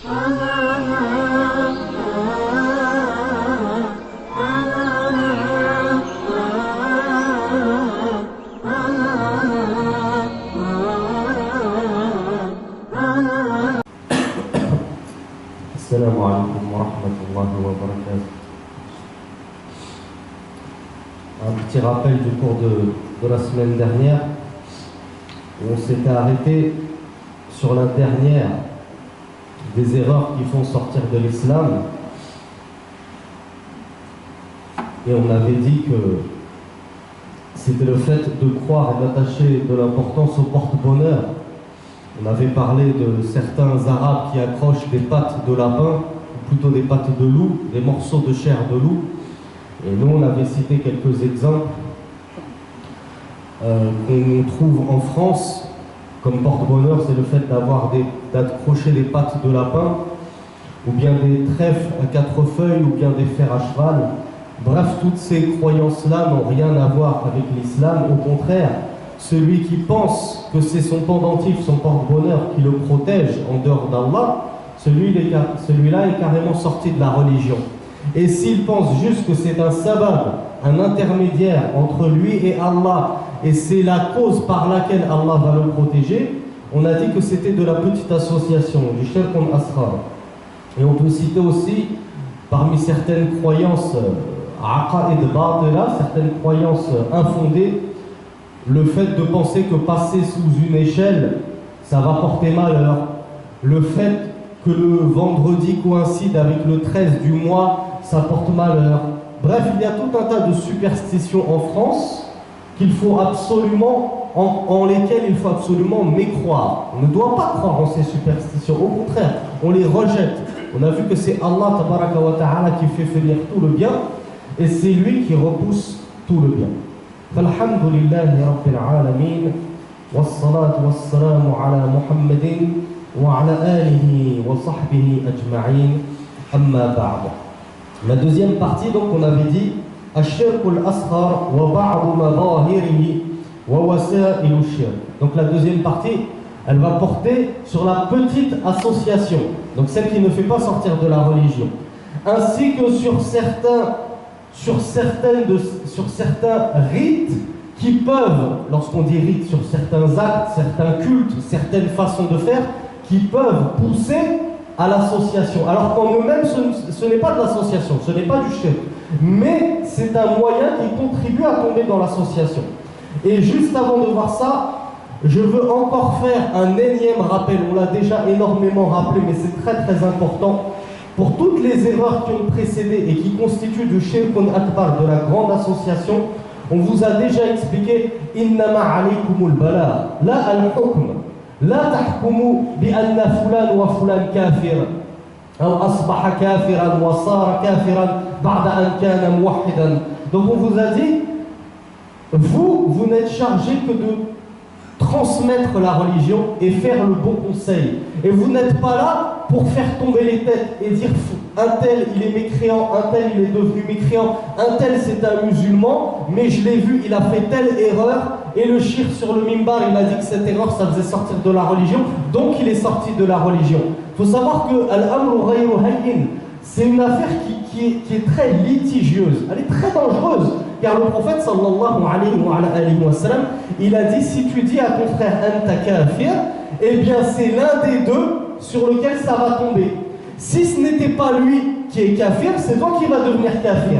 Assalamu alaikum wa rahmatullahi wa barakatuh. Un petit rappel du cours de la semaine dernière, où on s'était arrêté sur la dernière des erreurs qui font sortir de l'islam. Et on avait dit que c'était le fait de croire et d'attacher de l'importance au porte-bonheur. On avait parlé de certains Arabes qui accrochent des pattes de lapin, ou plutôt des pattes de loup, des morceaux de chair de loup. Et nous, on avait cité quelques exemples qu'on trouve en France comme porte-bonheur, c'est le fait d'accrocher des pattes de lapin, ou bien des trèfles à 4 feuilles, ou bien des fers à cheval. Bref, toutes ces croyances-là n'ont rien à voir avec l'islam. Au contraire, celui qui pense que c'est son pendentif, son porte-bonheur qui le protège en dehors d'Allah, celui-là est carrément sorti de la religion. Et s'il pense juste que c'est un sabab, un intermédiaire entre lui et Allah, et c'est la cause par laquelle Allah va le protéger, on a dit que c'était de la petite association, du shirk asghar. Et on peut citer aussi, parmi certaines croyances aqaid batila, certaines croyances infondées, le fait de penser que passer sous une échelle, ça va porter malheur. Le fait que le vendredi coïncide avec le 13 du mois, ça porte malheur. Bref, il y a tout un tas de superstitions en France qu'il faut absolument, en lesquelles il faut absolument mécroire. On ne doit pas croire en ces superstitions. Au contraire, on les rejette. On a vu que c'est Allah tabaraka wa ta'ala qui fait venir tout le bien et c'est lui qui repousse tout le bien. فالحمد لله رب العالمين والصلاة والسلام على محمد وعلى آله وصحبه أجمعين أما بعد. La deuxième partie, donc, on avait dit الشرك الأصغر وبعض مظاهره ووسائل الشرك. Donc la deuxième partie, elle va porter sur la petite association, donc celle qui ne fait pas sortir de la religion, ainsi que sur certains rites qui peuvent, lorsqu'on dit rites, sur certains actes, certains cultes, certaines façons de faire, qui peuvent pousser à l'association. Alors qu'en eux-mêmes, ce n'est pas de l'association, ce n'est pas du shirk, mais c'est un moyen qui contribue à tomber dans l'association. Et juste avant de voir ça, je veux encore faire un énième rappel. On l'a déjà énormément rappelé, mais c'est très très important. Pour toutes les erreurs qui ont précédé et qui constituent du shirkun akbar, de la grande association, on vous a déjà expliqué innama alaykumul bala, la al-hukm, la tahkumu bi anna fulan wa fulan kafir, ou asbaha kafiran wa sara kafiran ba'da an kana muwahhidan. Donc on vous a dit, vous n'êtes chargé que de transmettre la religion et faire le bon conseil. Et vous n'êtes pas là pour faire tomber les têtes et dire un tel il est mécréant, un tel il est devenu mécréant, un tel c'est un musulman, mais je l'ai vu, il a fait telle erreur et le shir sur le mimbar il a dit que cette erreur ça faisait sortir de la religion, donc il est sorti de la religion. Il faut savoir que al-amru ghayru hayyin, c'est une affaire qui est très litigieuse, elle est très dangereuse. Car le prophète sallallahu alayhi wa sallam, il a dit, si tu dis à ton frère anta kafir, eh bien c'est l'un des deux sur lequel ça va tomber. Si ce n'était pas lui qui est kafir, c'est toi qui vas devenir kafir.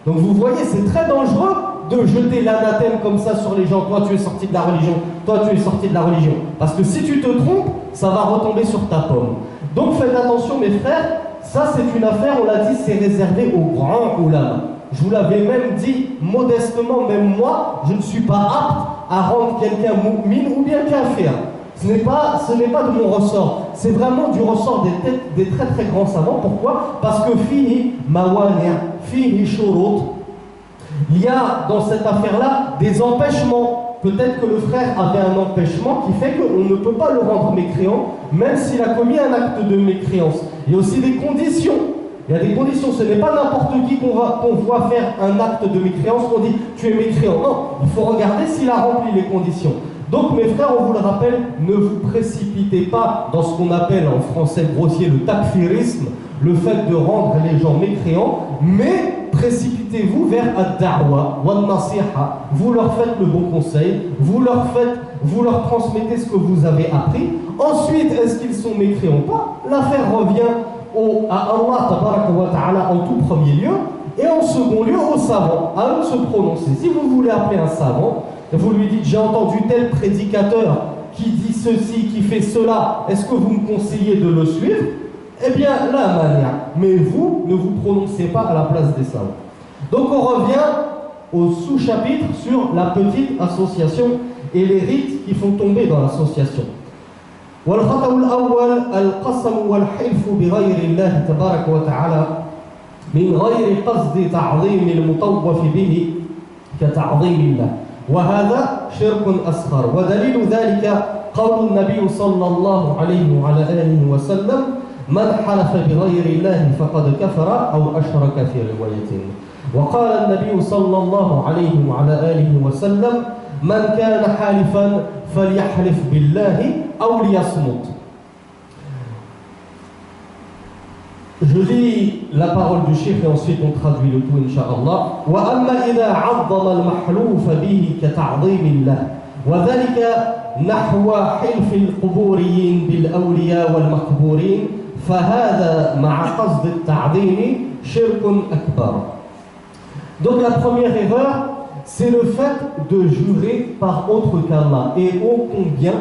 Donc vous voyez, c'est très dangereux de jeter l'anathème comme ça sur les gens. Toi tu es sorti de la religion, toi tu es sorti de la religion. Parce que si tu te trompes, ça va retomber sur ta pomme. Donc faites attention mes frères, ça c'est une affaire, on l'a dit, c'est réservé aux grands ulama. Je vous l'avais même dit modestement, même moi, je ne suis pas apte à rendre quelqu'un mu'min ou bien kafir. Ce n'est pas de mon ressort. C'est vraiment du ressort des très très grands savants. Pourquoi? Parce que fihi mawani', fihi shurut. Il y a dans cette affaire-là des empêchements. Peut-être que le frère avait un empêchement qui fait qu'on ne peut pas le rendre mécréant, même s'il a commis un acte de mécréance. Il y a aussi des conditions. Il y a des conditions, ce n'est pas n'importe qui qu'on voit faire un acte de mécréance, qu'on dit tu es mécréant. Non, il faut regarder s'il a rempli les conditions. Donc mes frères, on vous le rappelle, ne vous précipitez pas dans ce qu'on appelle en français grossier le takfirisme, le fait de rendre les gens mécréants, mais précipitez-vous vers ad-da'wa wa an-nasiha. Vous leur faites le bon conseil, vous leur transmettez ce que vous avez appris. Ensuite, est-ce qu'ils sont mécréants ou pas? L'affaire revient à Allah tabaraka wa ta'ala en tout premier lieu, et en second lieu aux savants, à eux de se prononcer. Si vous voulez appeler un savant, vous lui dites: j'ai entendu tel prédicateur qui dit ceci, qui fait cela, est-ce que vous me conseillez de le suivre? Eh bien, la manière. Mais vous, ne vous prononcez pas à la place des savants. Donc on revient au sous-chapitre sur la petite association et les rites qui font tomber dans l'association. والخطأ الأول القسم والحلف بغير الله تبارك وتعالى من غير قصد تعظيم المطوف به كتعظيم الله وهذا شرك أصغر ودليل ذلك قول النبي صلى الله عليه وعلى آله وسلم من حلف بغير الله فقد كفر أو أشرك في رواية وقال النبي صلى الله عليه وعلى آله وسلم من كان حالفا فليحلف بالله أو ليصمت. Je lis la parole du cheikh et ensuite on traduit le tout, Inch'Allah. وأما إذا عظم المحلوف به كتعظيم الله وذلك نحو حلف القبوريين بالأولياء والمقبورين فهذا مع قصد التعظيم شرك أكبر. Donc la première erreur, c'est le fait de jurer par autre qu'Allah. Et ô combien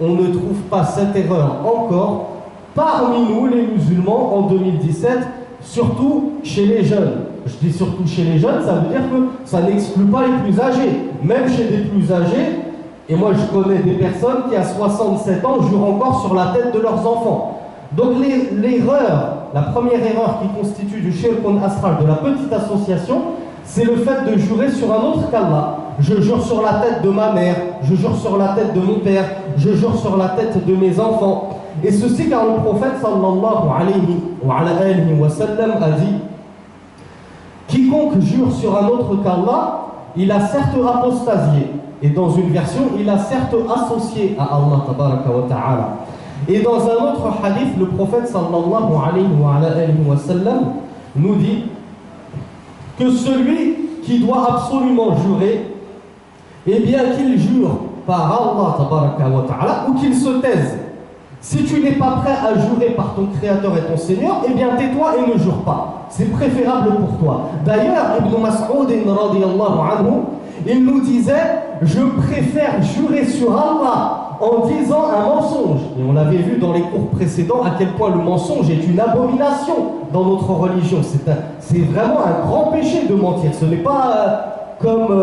on ne trouve pas cette erreur encore parmi nous les musulmans en 2017, surtout chez les jeunes. Je dis surtout chez les jeunes, ça veut dire que ça n'exclut pas les plus âgés. Même chez des plus âgés, et moi je connais des personnes qui à 67 ans jurent encore sur la tête de leurs enfants. Donc l'erreur, la première erreur qui constitue du shirkun asghar, de la petite association, c'est le fait de jurer sur un autre qu'Allah. Je jure sur la tête de ma mère, je jure sur la tête de mon père, je jure sur la tête de mes enfants. Et ceci car le prophète sallallahu alayhi wa sallam a dit: quiconque jure sur un autre qu'Allah, il a certes apostasié. Et dans une version, il a certes associé à Allah tabaraka wa ta'ala. Et dans un autre hadith, le prophète sallallahu alayhi wa sallam nous dit que celui qui doit absolument jurer, eh bien qu'il jure par Allah tabaraka wa ta'ala ou qu'il se taise. Si tu n'es pas prêt à jurer par ton Créateur et ton Seigneur, eh bien tais-toi et ne jure pas. C'est préférable pour toi. D'ailleurs, Ibn Mas'ud radiyallahu anhu, il nous disait: je préfère jurer sur Allah en disant un mensonge. Et on l'avait vu dans les cours précédents à quel point le mensonge est une abomination dans notre religion. C'est vraiment un grand péché de mentir. Ce n'est pas comme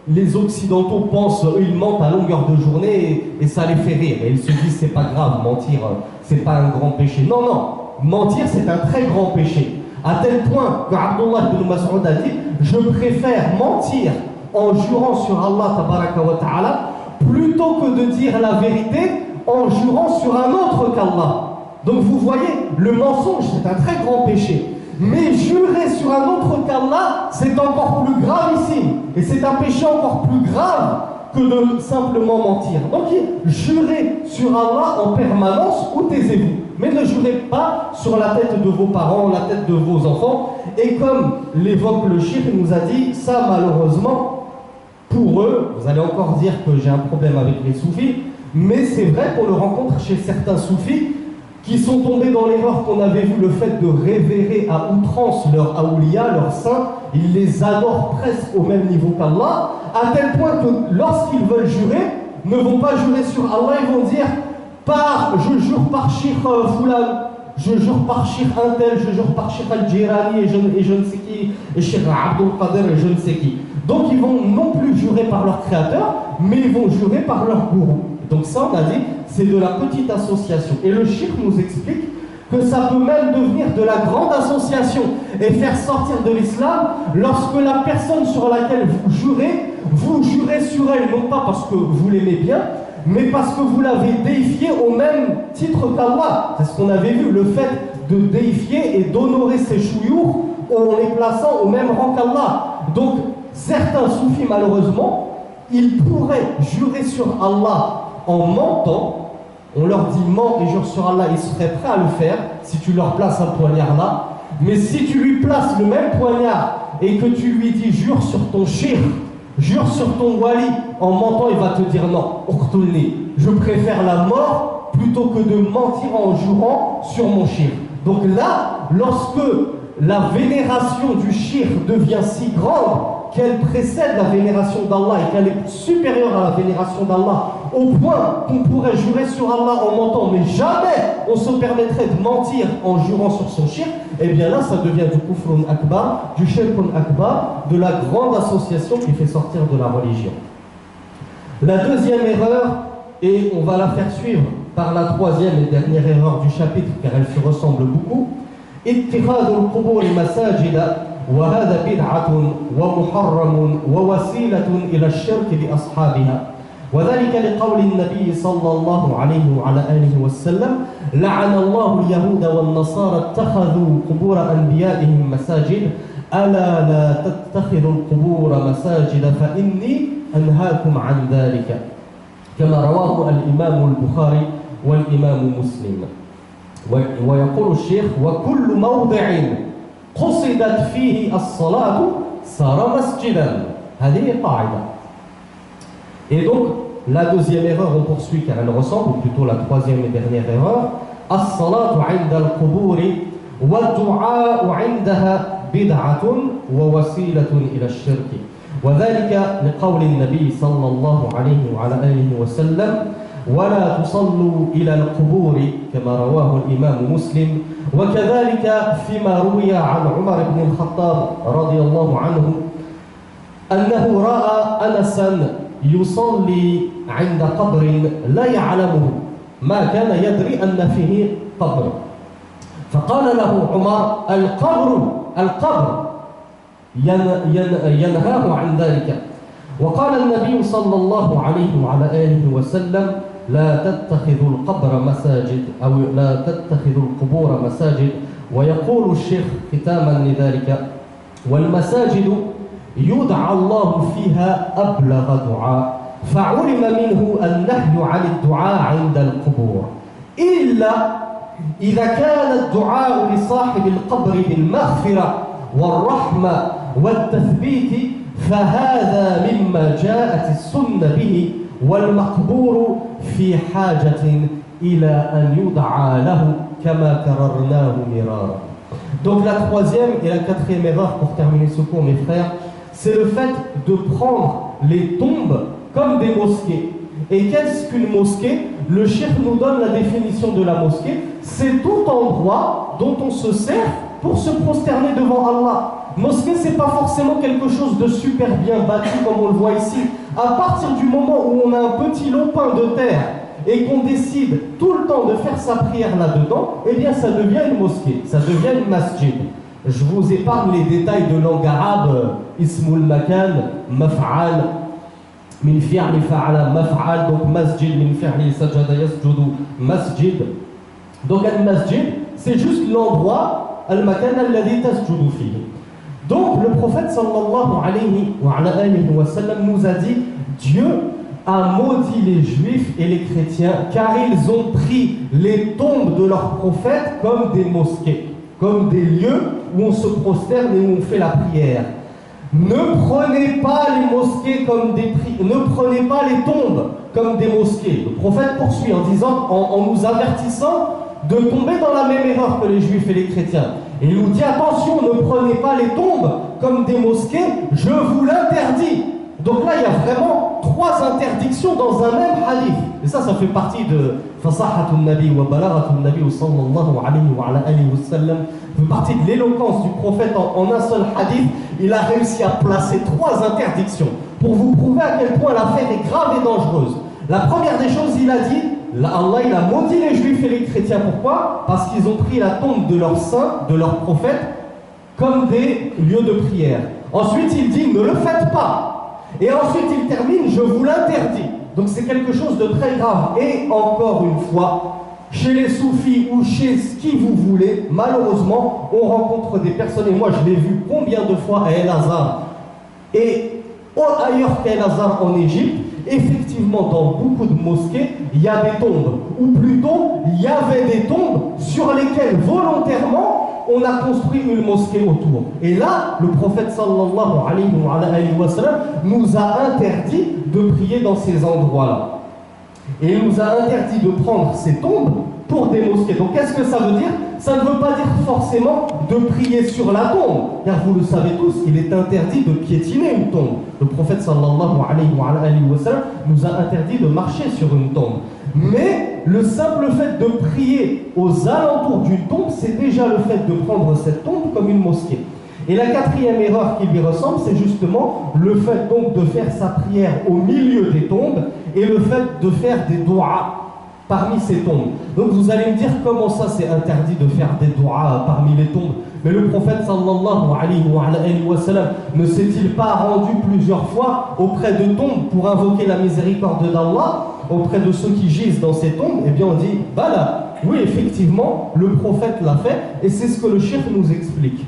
les Occidentaux pensent, eux ils mentent à longueur de journée et ça les fait rire. Et ils se disent: c'est pas grave, mentir, c'est pas un grand péché. Non, non, mentir c'est un très grand péché. À tel point que Abdullah ibn Mas'ud a dit: je préfère mentir en jurant sur Allah tabaraka wa ta'ala plutôt que de dire la vérité en jurant sur un autre qu'Allah. Donc vous voyez, le mensonge c'est un très grand péché. Mais jurer sur un autre qu'Allah, c'est encore plus gravissime. Et c'est un péché encore plus grave que de simplement mentir. Donc jurez sur Allah en permanence ou taisez-vous. Mais ne jurez pas sur la tête de vos parents, la tête de vos enfants. Et comme l'évoque le cheikh, il nous a dit, ça malheureusement, pour eux, vous allez encore dire que j'ai un problème avec les soufis, mais c'est vrai qu'on le rencontre chez certains soufis qui sont tombés dans l'erreur qu'on avait vu, le fait de révérer à outrance leurs awliya, leurs saints. Ils les adorent presque au même niveau qu'Allah, à tel point que lorsqu'ils veulent jurer, ne vont pas jurer sur Allah, ils vont dire: je jure par Cheikh Foulan, je jure par Cheikh Intel, je jure par Cheikh Al-Jirani et je ne sais qui, et Cheikh Abdul Qadir et je ne sais qui. Donc ils vont non plus jurer par leur créateur, mais ils vont jurer par leur gourou. Donc ça, on a dit, c'est de la petite association. Et le cheikh nous explique que ça peut même devenir de la grande association et faire sortir de l'islam lorsque la personne sur laquelle vous jurez sur elle, non pas parce que vous l'aimez bien, mais parce que vous l'avez déifiée au même titre qu'Allah. C'est ce qu'on avait vu, le fait de déifier et d'honorer ses chouyours en les plaçant au même rang qu'Allah. Donc, certains soufis, malheureusement, ils pourraient jurer sur Allah en mentant. On leur dit mens et jure sur Allah, ils seraient prêts à le faire si tu leur places un poignard là. Mais si tu lui places le même poignard et que tu lui dis jure sur ton shirk, jure sur ton wali, en mentant il va te dire non, uqtulni, je préfère la mort plutôt que de mentir en jurant sur mon shirk. Donc là, lorsque la vénération du shirk devient si grande qu'elle précède la vénération d'Allah et qu'elle est supérieure à la vénération d'Allah, au point qu'on pourrait jurer sur Allah en mentant, mais jamais on se permettrait de mentir en jurant sur son shirk, et bien là ça devient du kufrun akbar, du shirkun akbar, de la grande association qui fait sortir de la religion. La deuxième erreur, et on va la faire suivre par la troisième et dernière erreur du chapitre, car elle se ressemble beaucoup, اتخاذ القبور مساجد وهذا بدعة ومحرم ووسيلة إلى الشرك بأصحابها وذلك لقول النبي صلى الله عليه وعلى آله وسلم لعن الله اليهود والنصارى اتخذوا قبور أنبيائهم مساجد ألا لا تتخذوا القبور مساجد فإني أنهاكم عن ذلك كما رواه الإمام البخاري والإمام مسلم. ويقول الشيخ وكل موضع قصدت فيه الصلاة صار مسجدا. هذه قاعدة. Et donc la deuxième erreur, on poursuit car elle ressemble, ou plutôt la troisième et dernière erreur, الصلاة عند القبور والدعاء عندها بدعة ووسيلة إلى الشرك وذلك لقول النبي صلى الله عليه وعلى آله وسلم ولا تصلوا إلى القبور كما رواه الإمام مسلم وكذلك فيما روي عن عمر بن الخطاب رضي الله عنه أنه رأى أنسا يصلي عند قبر لا يعلمه ما كان يدري أن فيه قبر فقال له عمر القبر ينهاه عن ذلك وقال النبي صلى الله عليه وعلى آله وسلم لا تتخذوا القبر مساجد أو لا تتخذوا القبور مساجد. ويقول الشيخ ختاما لذلك والمساجد يدعى الله فيها أبلغ دعاء فعلم منه النهي عن الدعاء عند القبور إلا إذا كان الدعاء لصاحب القبر بالمغفرة والرحمة والتثبيت فهذا مما جاءت السنة به والمقبور في حاجة إلى أن يدعى له كما كررناه مرارا. Donc la troisième et la quatrième erreur pour terminer ce cours mes frères, c'est le fait de prendre les tombes comme des mosquées. Et qu'est-ce qu'une mosquée? Le cheikh nous donne la définition de la mosquée. C'est tout endroit dont on se sert pour se prosterner devant Allah. Mosquée, c'est pas forcément quelque chose de super bien bâti comme on le voit ici. À partir du moment où on a un petit lopin de terre et qu'on décide tout le temps de faire sa prière là-dedans, eh bien ça devient une mosquée, ça devient une masjid. Je vous épargne les détails de langue arabe, ismul makan, maf'al, min fi'li fa'ala maf'al, donc masjid, min fi'li sajada yasjudu masjid. Donc al-masjid, c'est juste l'endroit, al-makan alladhi tasjudu fihi. Donc le prophète sallallahu alayhi wa sallam nous a dit Dieu a maudit les juifs et les chrétiens car ils ont pris les tombes de leurs prophètes comme des mosquées, comme des lieux où on se prosterne et où on fait la prière. Ne prenez pas les mosquées comme des ne prenez pas les tombes comme des mosquées. Le prophète poursuit en disant, en nous avertissant de tomber dans la même erreur que les juifs et les chrétiens. Et il nous dit attention, ne prenez pas les tombes comme des mosquées, je vous l'interdis. Donc là, il y a vraiment trois interdictions dans un même hadith. Et ça fait partie de fasahatun nabi wa balaghatun nabi sallallahu alayhi wa sallam. Ça fait partie de l'éloquence du prophète en un seul hadith. Il a réussi à placer trois interdictions pour vous prouver à quel point l'affaire est grave et dangereuse. La première des choses, il a dit, Allah il a maudit les juifs et les chrétiens. Pourquoi? Parce qu'ils ont pris la tombe de leurs saints, de leurs prophètes, comme des lieux de prière. Ensuite, il dit, ne le faites pas. Et ensuite, il termine, je vous l'interdis. Donc c'est quelque chose de très grave. Et encore une fois, chez les soufis ou chez ce qui vous voulez, malheureusement, on rencontre des personnes, et moi je l'ai vu combien de fois à El Azhar, et Ailleurs qu'à El-Azhar en Égypte, effectivement, dans beaucoup de mosquées, il y a des tombes. Ou plutôt, il y avait des tombes sur lesquelles, volontairement, on a construit une mosquée autour. Et là, le prophète sallallahu alayhi wa sallam nous a interdit de prier dans ces endroits-là. Et il nous a interdit de prendre ces tombes pour des mosquées. Donc qu'est-ce que ça veut dire? Ça ne veut pas dire forcément de prier sur la tombe, car vous le savez tous, il est interdit de piétiner une tombe. Le prophète sallallahu alayhi wa sallam nous a interdit de marcher sur une tombe. Mais le simple fait de prier aux alentours d'une tombe, c'est déjà le fait de prendre cette tombe comme une mosquée. Et la quatrième erreur qui lui ressemble, c'est justement le fait donc de faire sa prière au milieu des tombes et le fait de faire des doigts parmi ces tombes. Donc vous allez me dire comment ça c'est interdit de faire des doigts parmi les tombes. Mais le prophète sallallahu alayhi wa sallam ne s'est-il pas rendu plusieurs fois auprès de tombes pour invoquer la miséricorde d'Allah auprès de ceux qui gisent dans ces tombes? Eh bien on dit, bah là, oui effectivement, le prophète l'a fait et c'est ce que le cheikh nous explique.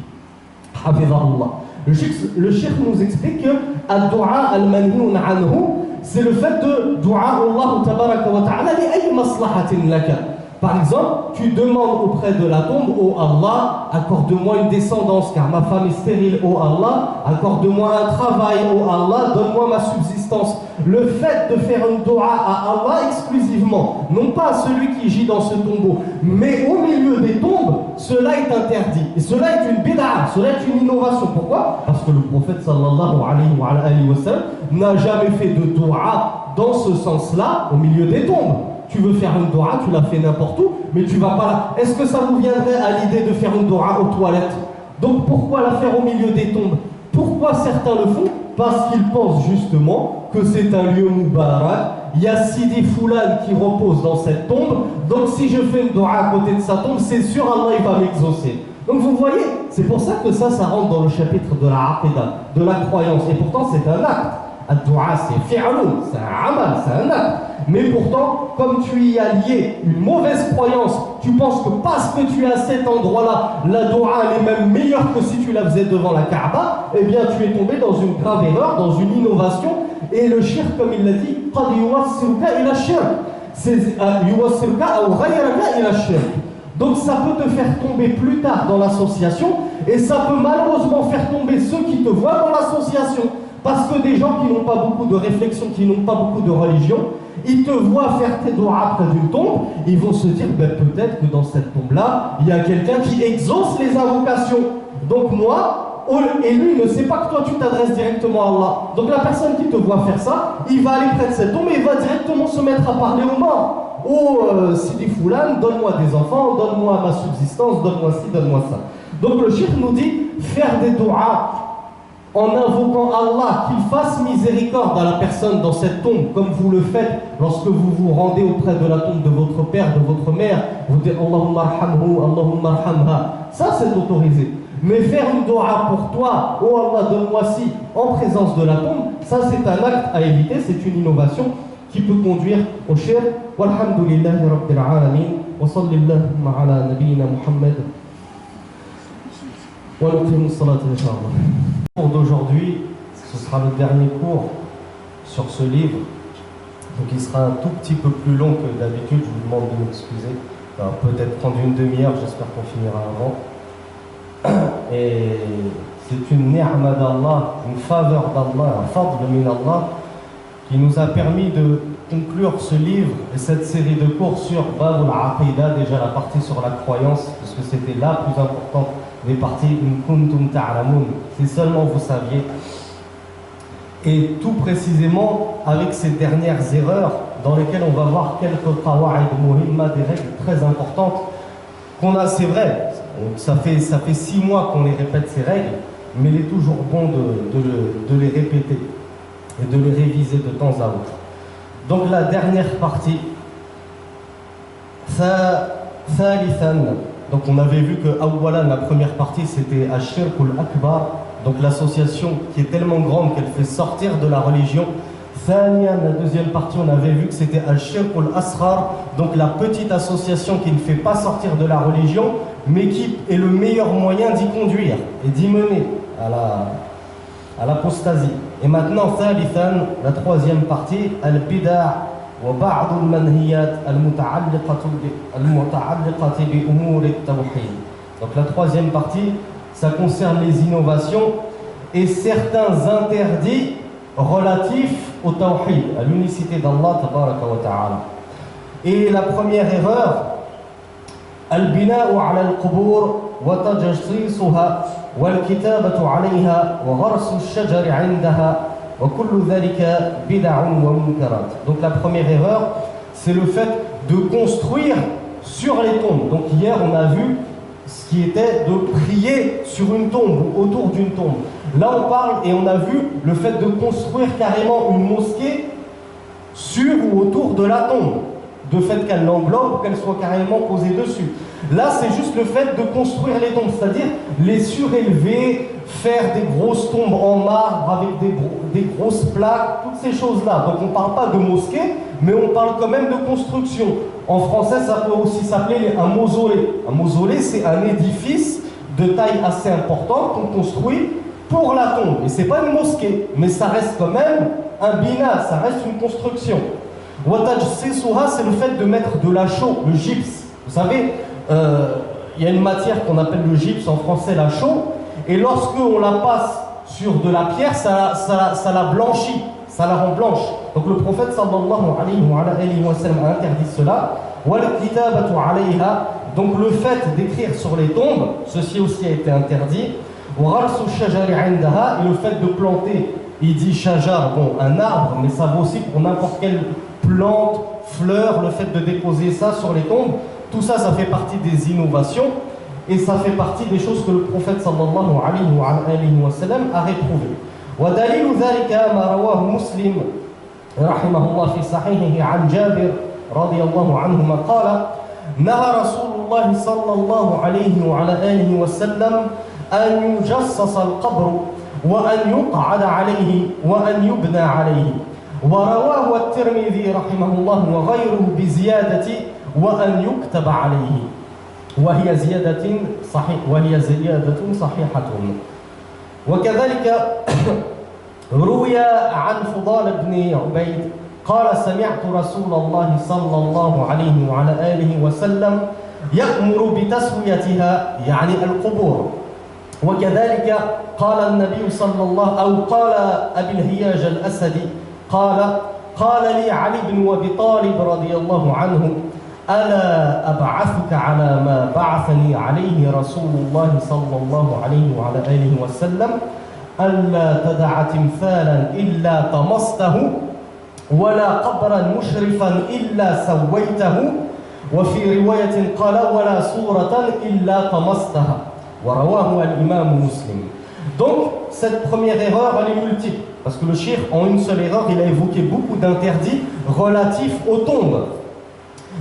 Le cheikh nous explique que ad-du'a al-manhun anhu, c'est le fait de du'a Allah tabaraka wa ta'ala li ay maslahatin laka. Par exemple, tu demandes auprès de la tombe, oh Allah, accorde-moi une descendance car ma femme est stérile, oh Allah, accorde-moi un travail, oh Allah, donne-moi ma subsistance. Le fait de faire une dua à Allah exclusivement, non pas à celui qui gît dans ce tombeau, mais au milieu des tombes, cela est interdit. Et cela est une bid'a, cela est une innovation. Pourquoi? Parce que le prophète sallallahu alayhi wa sallam n'a jamais fait de dua dans ce sens-là au milieu des tombes. Tu veux faire une dua, tu la fais n'importe où, mais tu vas pas là. Est-ce que ça vous viendrait à l'idée de faire une dua aux toilettes? Donc pourquoi la faire au milieu des tombes? Pourquoi certains le font? Parce qu'ils pensent justement que c'est un lieu moubarak. Il y a Sidi Foulan qui repose dans cette tombe, donc si je fais une dua à côté de sa tombe, c'est sûr Allah il va m'exaucer. Donc vous voyez, c'est pour ça que ça rentre dans le chapitre de la aqida, de la croyance, et pourtant c'est un acte. Ad-du'a c'est fi'aloun, c'est un amal, c'est un acte. Mais pourtant, comme tu y as lié une mauvaise croyance, tu penses que parce que tu es à cet endroit-là, la dua elle est même meilleure que si tu la faisais devant la Kaaba, eh bien tu es tombé dans une grave erreur, dans une innovation. Et le shirk, comme il l'a dit, qad yuwassiruka ila shirk. C'est yuwassiruka ou ghayraka ila shirk. Donc ça peut te faire tomber plus tard dans l'association, et ça peut malheureusement faire tomber ceux qui te voient dans l'association. Parce que des gens qui n'ont pas beaucoup de réflexion, qui n'ont pas beaucoup de religion, ils te voient faire tes doigts près d'une tombe, ils vont se dire, ben, peut-être que dans cette tombe-là, il y a quelqu'un qui exauce les invocations. Donc moi, et lui ne sait pas que toi tu t'adresses directement à Allah. Donc la personne qui te voit faire ça, il va aller près de cette tombe et il va directement se mettre à parler aux morts. Oh, Sidi Foulan, donne-moi des enfants, donne-moi ma subsistance, donne-moi ci, donne-moi ça. Donc le cheikh nous dit, faire des doigts en invoquant Allah, qu'il fasse miséricorde à la personne dans cette tombe, comme vous le faites lorsque vous vous rendez auprès de la tombe de votre père, de votre mère, vous dites Allahumma arhamhu, Allahumma arhamha. Ça c'est autorisé. Mais faire une dua pour toi, oh Allah donne-moi ci, en présence de la tombe, ça c'est un acte à éviter, c'est une innovation qui peut conduire au shirk. Walhamdulillahi rabbil alamin, wa sallallahu ala nabiyyina Muhammad, wa nuqimu salata inshallah. Le cours d'aujourd'hui, ce sera le dernier cours sur ce livre, donc il sera un tout petit peu plus long que d'habitude, je vous demande de m'excuser, peut-être prendre une demi-heure, j'espère qu'on finira avant. Et c'est une ni'ma d'Allah, une faveur d'Allah, un fadl min Allah, qui nous a permis de conclure ce livre et cette série de cours sur Bab al-Aqida, déjà la partie sur la croyance, parce que c'était la plus importante des parties, in kuntum ta'lamun, si seulement vous saviez. Et tout précisément avec ces dernières erreurs dans lesquelles on va voir quelques qawa'id muhimma, des règles très importantes qu'on a, c'est vrai, ça fait 6 mois qu'on les répète ces règles, mais il est toujours bon de les répéter et de les réviser de temps à autre. Donc la dernière partie, thalithan. Donc on avait vu que awwalan, la première partie c'était Ash-Shirk al-Akbar, donc l'association qui est tellement grande qu'elle fait sortir de la religion. Thaniyan, la deuxième partie, on avait vu que c'était Ash-Shirk al-Asghar, donc la petite association qui ne fait pas sortir de la religion, mais qui est le meilleur moyen d'y conduire et d'y mener à l'apostasie. Et maintenant, ثالثا, la troisième partie, البدع وبعض المنهيات المتعلقة بأمور التوحيد. Donc la troisième partie, ça concerne les innovations et certains interdits relatifs au tawhid, à l'unicité d'Allah tabaraka wa ta'ala. Et la première erreur, البناء على القبور وتجصيصها والكتابة عليها وغرس الشجر عندها وكل ذلك بدع ومنكرات. Donc la première erreur, c'est le fait de construire sur les tombes. Donc hier on a vu ce qui était de prier sur une tombe ou autour d'une tombe. Là on parle et on a vu le fait de construire carrément une mosquée sur ou autour de la tombe, de fait qu'elle l'englobe ou qu'elle soit carrément posée dessus. Là c'est juste le fait de construire les tombes, c'est-à-dire les surélever, faire des grosses tombes en marbre avec des grosses plaques, toutes ces choses-là. Donc on ne parle pas de mosquée, mais on parle quand même de construction. En français, ça peut aussi s'appeler un mausolée. Un mausolée, c'est un édifice de taille assez importante qu'on construit pour la tombe. Et ce n'est pas une mosquée, mais ça reste quand même un bina, ça reste une construction. Watajsisuha, c'est le fait de mettre de la chaux, le gypse. Vous savez, il y a une matière qu'on appelle le gypse, en français la chaux, et lorsque on la passe sur de la pierre, ça la blanchit, ça la rend blanche. Donc le prophète sallallahu alayhi wa sallam a interdit cela. Wal-kitabatu alayha, donc le fait d'écrire sur les tombes, ceci aussi a été interdit. Wa-gharsu shajari indaha, et le fait de planter, il dit shajar, bon, un arbre, mais ça vaut aussi pour n'importe quelle plante, fleur, le fait de déposer ça sur les tombes, tout ça, ça fait partie des innovations. Et ça fait partie des choses que le prophète sallallahu alayhi wa sallam a réprouvées. ودليل ذلك ما رواه مسلم رحمه الله في صحيحه عن جابر رضي الله عنهما قال نهى رسول الله صلى الله عليه وعلى آله وسلم أن يجصص القبر وأن يقعد عليه وأن يبنى عليه ورواه الترمذي رحمه الله وغيره بزيادة وأن يكتب عليه وهي زيادة صحيحة. وكذلك روي عن فضال بن عبيد قال سمعت رسول الله صلى الله عليه وعلى آله وسلم يأمر بتسويتها يعني القبور. وكذلك قال النبي صلى الله أو قال أبي الهياج الأسدي قال لي علي بن أبي طالب رضي الله عنه ألا أبعثك على ما بعثني عليه رسول الله صلى الله عليه وعلى آله وسلم ألا تدع تمثالا إلا طمسته ولا قبرا مشرفا إلا سويته وفي رواية قال ولا صورة إلا طمستها ورواه الإمام مسلم. Donc cette première erreur elle est multiple parce que le cheikh en une seule erreur il a évoqué beaucoup d'interdits relatifs aux tombes.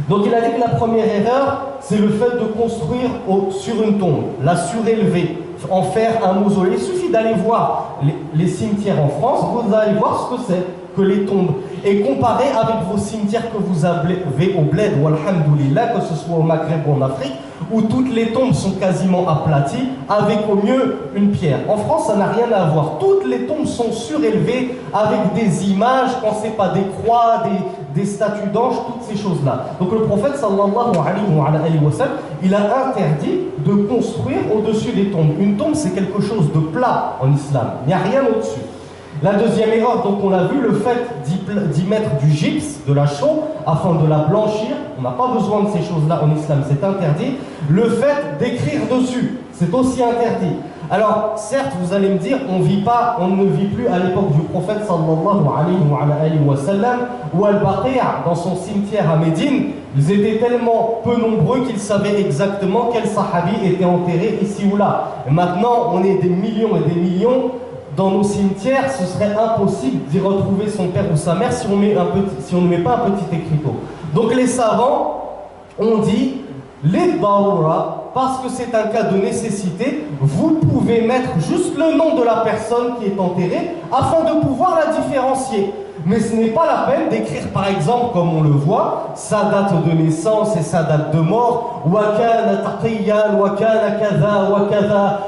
Donc il a dit que la première erreur, c'est le fait de construire sur une tombe, la surélever, en faire un mausolée. Il suffit d'aller voir les cimetières en France, vous allez voir ce que c'est que les tombes. Et comparer avec vos cimetières que vous avez au bled, ou alhamdoulilah, que ce soit au Maghreb ou en Afrique, où toutes les tombes sont quasiment aplaties, avec au mieux une pierre. En France, ça n'a rien à voir. Toutes les tombes sont surélevées avec des images, quand c'est pas des croix, des statues d'anges, toutes ces choses-là. Donc le prophète sallallahu alayhi wa sallam, il a interdit de construire au-dessus des tombes. Une tombe, c'est quelque chose de plat en islam. Il n'y a rien au-dessus. La deuxième erreur, donc on l'a vu, le fait d'y mettre du gypse, de la chaux, afin de la blanchir, on n'a pas besoin de ces choses-là en islam, c'est interdit. Le fait d'écrire dessus, c'est aussi interdit. Alors, certes, vous allez me dire, on ne vit plus à l'époque du prophète sallallahu alayhi wa sallam, où Al-Baqi', dans son cimetière à Médine, ils étaient tellement peu nombreux qu'ils savaient exactement quel sahabi était enterré ici ou là. Et maintenant, on est des millions et des millions. Dans nos cimetières, ce serait impossible d'y retrouver son père ou sa mère si on ne met pas un petit écriteau. Donc les savants ont dit, les darura, parce que c'est un cas de nécessité, vous pouvez mettre juste le nom de la personne qui est enterrée afin de pouvoir la différencier. Mais ce n'est pas la peine d'écrire, par exemple, comme on le voit, sa date de naissance et sa date de mort. وَكَانَ تَقِيًّا وَكَانَ كَذَا وَكَذَا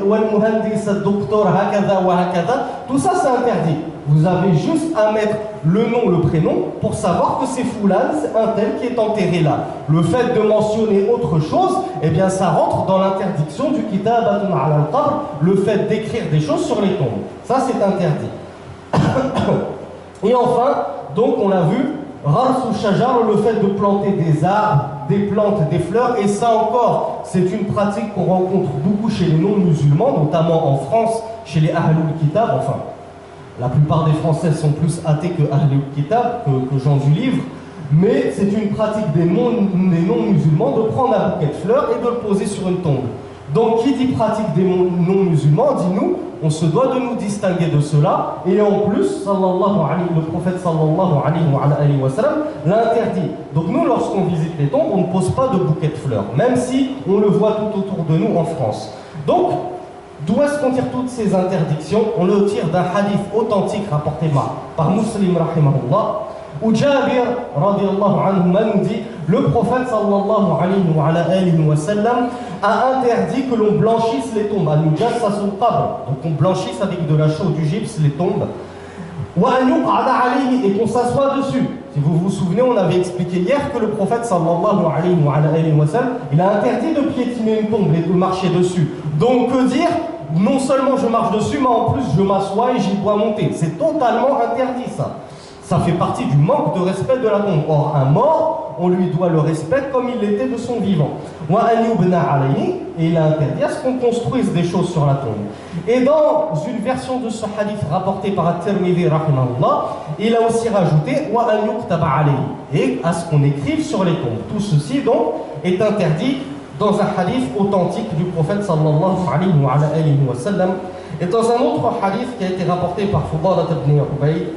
وَالْمُهَنْدِسَ الدُّكْتُرْ هَكَذَا وَهَكَذا. Tout ça, c'est interdit. Vous avez juste à mettre le nom, le prénom, pour savoir que c'est Foulan, c'est un tel qui est enterré là. Le fait de mentionner autre chose, eh bien ça rentre dans l'interdiction du kitabatun ala al-qabr, le fait d'écrire des choses sur les tombes. Ça, c'est interdit. Et enfin, donc on a vu, Rarsu Shajar, le fait de planter des arbres, des plantes, des fleurs, et ça encore, c'est une pratique qu'on rencontre beaucoup chez les non-musulmans, notamment en France, chez les Ahlul Kitab, enfin. La plupart des Français sont plus athées que Ahlul Kitab, que gens du livre, mais c'est une pratique des non-musulmans de prendre un bouquet de fleurs et de le poser sur une tombe. Donc, qui dit pratique des non-musulmans, dit nous, on se doit de nous distinguer de cela, et en plus, le prophète sallallahu alayhi wa sallam l'interdit. Donc nous, lorsqu'on visite les tombes, on ne pose pas de bouquet de fleurs, même si on le voit tout autour de nous en France. Donc, d'où est-ce qu'on tire toutes ces interdictions? On le tire d'un hadith authentique rapporté par Muslim rahimahullah, où Jabir radiallahu anhu nous dit, le prophète sallallahu alayhi wa sallam a interdit que l'on blanchisse les tombes, donc on blanchisse avec de la chaux, du gypse les tombes, et qu'on s'assoit dessus. Si vous vous souvenez, on avait expliqué hier que le prophète sallallahu alayhi wa sallam, il a interdit de piétiner une tombe et de marcher dessus. Donc que dire? Non seulement je marche dessus, mais en plus je m'assois et j'y dois monter. C'est totalement interdit ça. Ça fait partie du manque de respect de la tombe. Or, un mort, on lui doit le respect comme il l'était de son vivant. Et il a interdit à ce qu'on construise des choses sur la tombe. Et dans une version de ce hadith rapporté par At-Tirmidhi rahimahullah, il a aussi rajouté et à ce qu'on écrive sur les tombes. Tout ceci donc est interdit dans un hadith authentique du prophète sallallahu alayhi wa sallam. Et dans un autre hadith qui a été rapporté par Fudalat ibn Ubayd,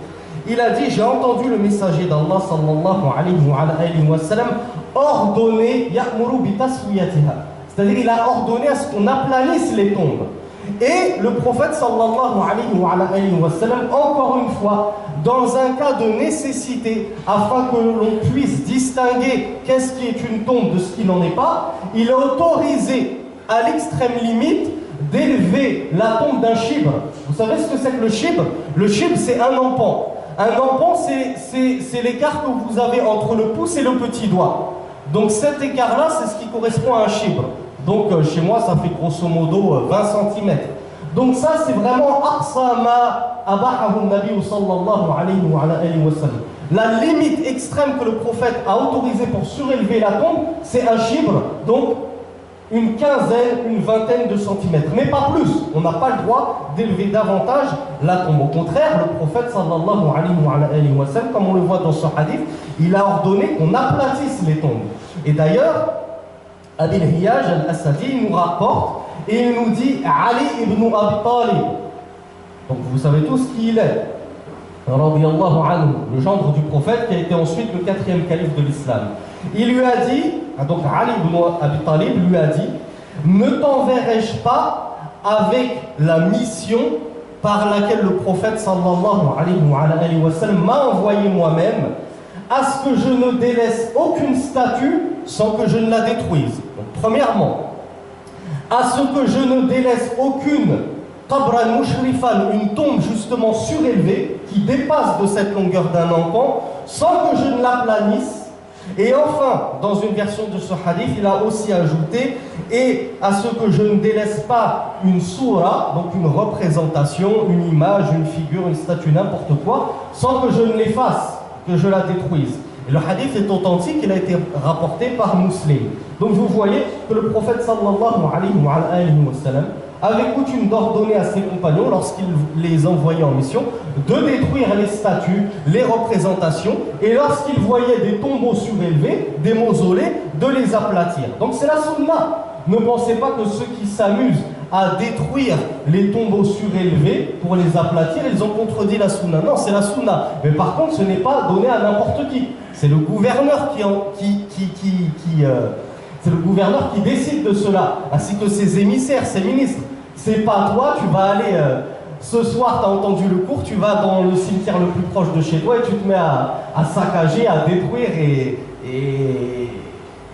il a dit, j'ai entendu le messager d'Allah sallallahu alayhi wa sallam ordonner ya'muru bi taswiyatiha. C'est-à-dire il a ordonné à ce qu'on aplanisse les tombes. Et le prophète sallallahu alayhi wa sallam, encore une fois, dans un cas de nécessité, afin que l'on puisse distinguer qu'est-ce qui est une tombe de ce qui n'en est pas, il a autorisé à l'extrême limite d'élever la tombe d'un chibre. Vous savez ce que c'est que le chibre? Le chibre, c'est un empan. Un empan, c'est l'écart que vous avez entre le pouce et le petit doigt. Donc cet écart-là, c'est ce qui correspond à un chibre. Donc chez moi, ça fait grosso modo 20 cm. Donc ça, c'est vraiment aqsa ma abahahu nabi sallallahu alayhi wa sallam. La limite extrême que le prophète a autorisée pour surélever la tombe, c'est un chibre. Donc une quinzaine, une vingtaine de centimètres, mais pas plus. On n'a pas le droit d'élever davantage la tombe. Au contraire, le prophète sallallahu alayhi wa sallam, comme on le voit dans ce hadith, il a ordonné qu'on aplatisse les tombes. Et d'ailleurs, Abil Hiyaj al-Asadi nous rapporte et il nous dit Ali ibn Abi Talib. Donc vous savez tous qui il est, radiyallahu anhu, le gendre du prophète qui a été ensuite le 4e calife de l'islam. Il lui a dit, donc Ali ibn Abi Talib lui a dit, ne t'enverrai-je pas avec la mission par laquelle le prophète sallallahu alayhi wa sallam m'a envoyé moi-même, à ce que je ne délaisse aucune statue sans que je ne la détruise. Donc, premièrement, à ce que je ne délaisse aucune qabran mushrifan, une tombe justement surélevée qui dépasse de cette longueur d'un empan, sans que je ne la planisse. Et enfin, dans une version de ce hadith, il a aussi ajouté et à ce que je ne délaisse pas une soura, donc une représentation, une image, une figure, une statue, n'importe quoi, sans que je ne l'efface, que je la détruise. Et le hadith est authentique, il a été rapporté par Muslim. Donc vous voyez que le prophète sallallahu alayhi wa sallam avait coutume d'ordonner à ses compagnons, lorsqu'il les envoyait en mission, de détruire les statues, les représentations, et lorsqu'ils voyaient des tombeaux surélevés, des mausolées, de les aplatir. Donc c'est la sunna. Ne pensez pas que ceux qui s'amusent à détruire les tombeaux surélevés pour les aplatir, ils ont contredit la sunna. Non, c'est la sunna. Mais par contre, ce n'est pas donné à n'importe qui. C'est le gouverneur c'est le gouverneur qui décide de cela, ainsi que ses émissaires, ses ministres. C'est pas toi, tu vas aller Ce soir, tu as entendu le cours, tu vas dans le cimetière le plus proche de chez toi et tu te mets à saccager, à détruire et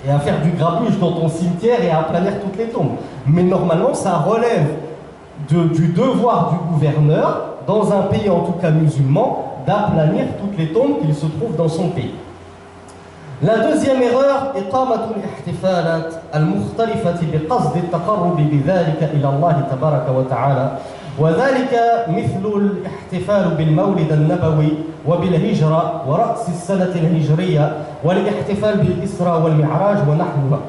à faire du grabuge dans ton cimetière et à aplanir toutes les tombes. Mais normalement, ça relève du devoir du gouverneur, dans un pays en tout cas musulman, d'aplanir toutes les tombes qu'il se trouve dans son pays. La deuxième erreur, إقامة الاحتفالات المختلفة بقصد التقرب بذلك إلى الله تبارك وتعالى وذلك مثل الاحتفال بالمولد النبوي وبالهجرة ورأس السنة الهجرية والاحتفال بالإسراء والمعراج ونحوها.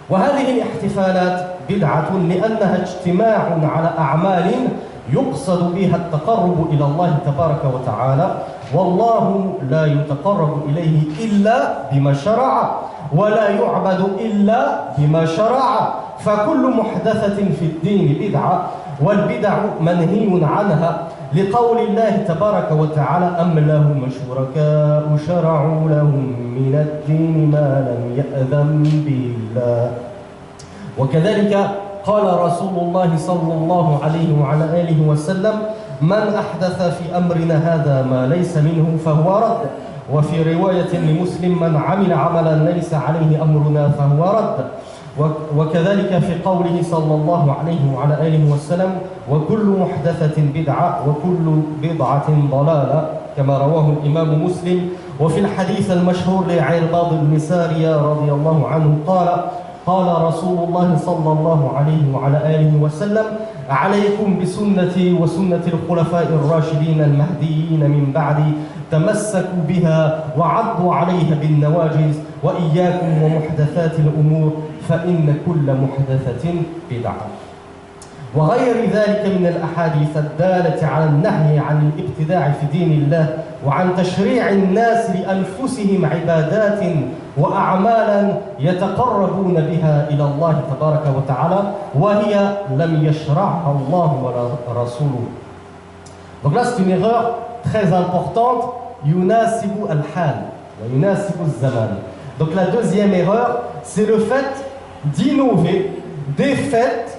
وهذه الاحتفالات بدعة لأنها اجتماع على أعمال يقصد بها التقرب إلى الله تبارك وتعالى والله لا يتقرب إليه إلا بما شرع ولا يعبد إلا بما شرع فكل محدثة في الدين بدعة والبدع منهي عنها لقول الله تبارك وتعالى أم لهم شركاء شرعوا لهم من الدين ما لم يأذن به الله. وكذلك قال رسول الله صلى الله عليه وعلى آله وسلم من أحدث في أمرنا هذا ما ليس منه فهو رد وفي رواية لمسلم من عمل عملا ليس عليه أمرنا فهو رد. وكذلك في قوله صلى الله عليه وعلى آله وسلم وكل محدثة بدعة وكل بدعة ضلالة كما رواه الإمام مسلم. وفي الحديث المشهور لعرباض بن سارية رضي الله عنه قال رسول الله صلى الله عليه وعلى آله وسلم عليكم بسنتي وسنة الخلفاء الراشدين المهديين من بعدي تمسكوا بها وعضوا عليها بالنواجذ وإياكم ومحدثات الأمور فإن كل محدثة بدعة. وغير ذلك من الأحاديث الدالة على النهي عن الابتداع في دين الله وعن تشريع الناس لأنفسهم عبادات وأعمالا يتقربون بها إلى الله تبارك وتعالى وهي لم يشرعها الله ولا رسوله. Donc là c'est une erreur très importante, yunasibu al-hal wa yunasibu al-zaman. Donc la deuxième erreur, c'est le fait d'innover des fêtes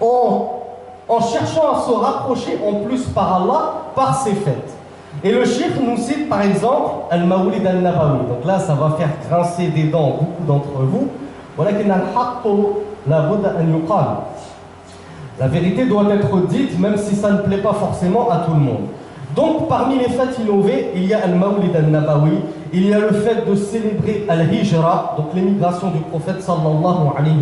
en cherchant à se rapprocher en plus par Allah par ces fêtes. Et le cheikh nous cite par exemple Al-Mawlid al-Nabawi. Donc là, ça va faire grincer des dents beaucoup d'entre vous. La vérité doit être dite, même si ça ne plaît pas forcément à tout le monde. Donc, parmi les fêtes innovées, il y a Al-Mawlid al-Nabawi, il y a le fait de célébrer Al-Hijra, donc l'émigration du prophète sallallahu alayhi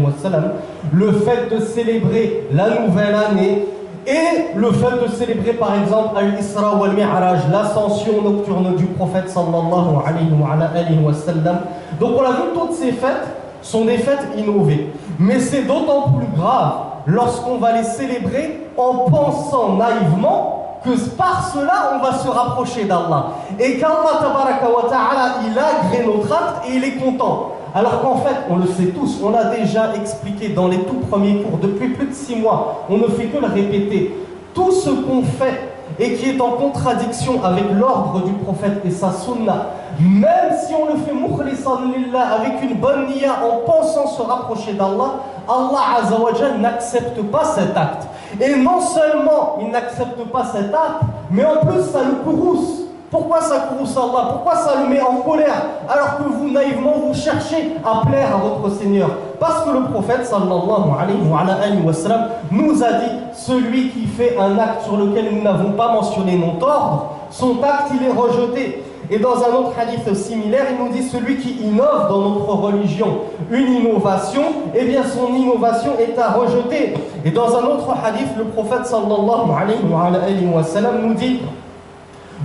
wa sallam, le fait de célébrer la nouvelle année, et le fait de célébrer par exemple Al-Isra ou Al-Mi'raj, l'ascension nocturne du prophète sallallahu alayhi wa sallam. Donc on a vu, toutes ces fêtes sont des fêtes innovées. Mais c'est d'autant plus grave lorsqu'on va les célébrer en pensant naïvement que par cela on va se rapprocher d'Allah. Et qu'Allah tabaraka wa ta'ala, il agrée notre acte et il est content. Alors qu'en fait, on le sait tous, on a déjà expliqué dans les tout premiers cours, depuis plus de 6 mois, on ne fait que le répéter. Tout ce qu'on fait et qui est en contradiction avec l'ordre du prophète et sa sunna, même si on le fait mukhlisan lillah, avec une bonne niya, en pensant se rapprocher d'Allah, Allah Azza wa Jal n'accepte pas cet acte. Et non seulement il n'accepte pas cet acte, mais en plus ça le courrouce. Pourquoi ça courrouce Allah? Pourquoi ça le met en colère? Alors que vous, naïvement, vous cherchez à plaire à votre Seigneur. Parce que le prophète, sallallahu alayhi wa sallam, nous a dit, celui qui fait un acte sur lequel nous n'avons pas mentionné notre ordre, son acte, il est rejeté. Et dans un autre hadith similaire, il nous dit, celui qui innove dans notre religion une innovation, eh bien son innovation est à rejeter. Et dans un autre hadith, le prophète, sallallahu alayhi wa sallam, nous dit,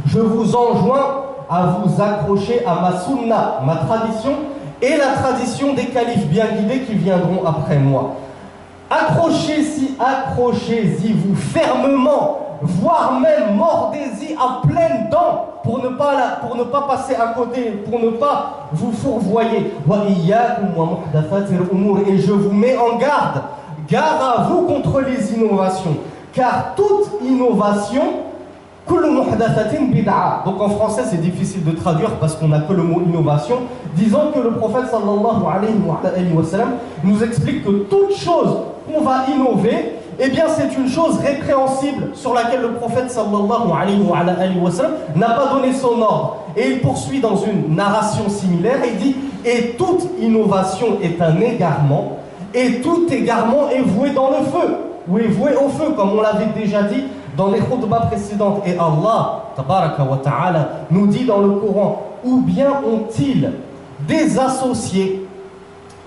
je vous enjoins à vous accrocher à ma sunna, ma tradition, et la tradition des califes bien guidés qui viendront après moi. Accrochez-y vous fermement, voire même mordez-y à pleines dents pour ne pas passer à côté, pour ne pas vous fourvoyer. Et je vous mets en garde à vous contre les innovations, car toute innovation, donc en français c'est difficile de traduire parce qu'on n'a que le mot innovation. Disons que le prophète sallallahu alayhi wa sallam nous explique que toute chose qu'on va innover, eh bien c'est une chose répréhensible sur laquelle le prophète sallallahu alayhi wa sallam n'a pas donné son ordre. Et il poursuit dans une narration similaire et dit « Et toute innovation est un égarement, et tout égarement est voué dans le feu, ou est voué au feu, comme on l'avait déjà dit dans les khutbahs précédentes. » Et Allah, tabaraka wa ta'ala, nous dit dans le Coran « Ou bien ont-ils des associés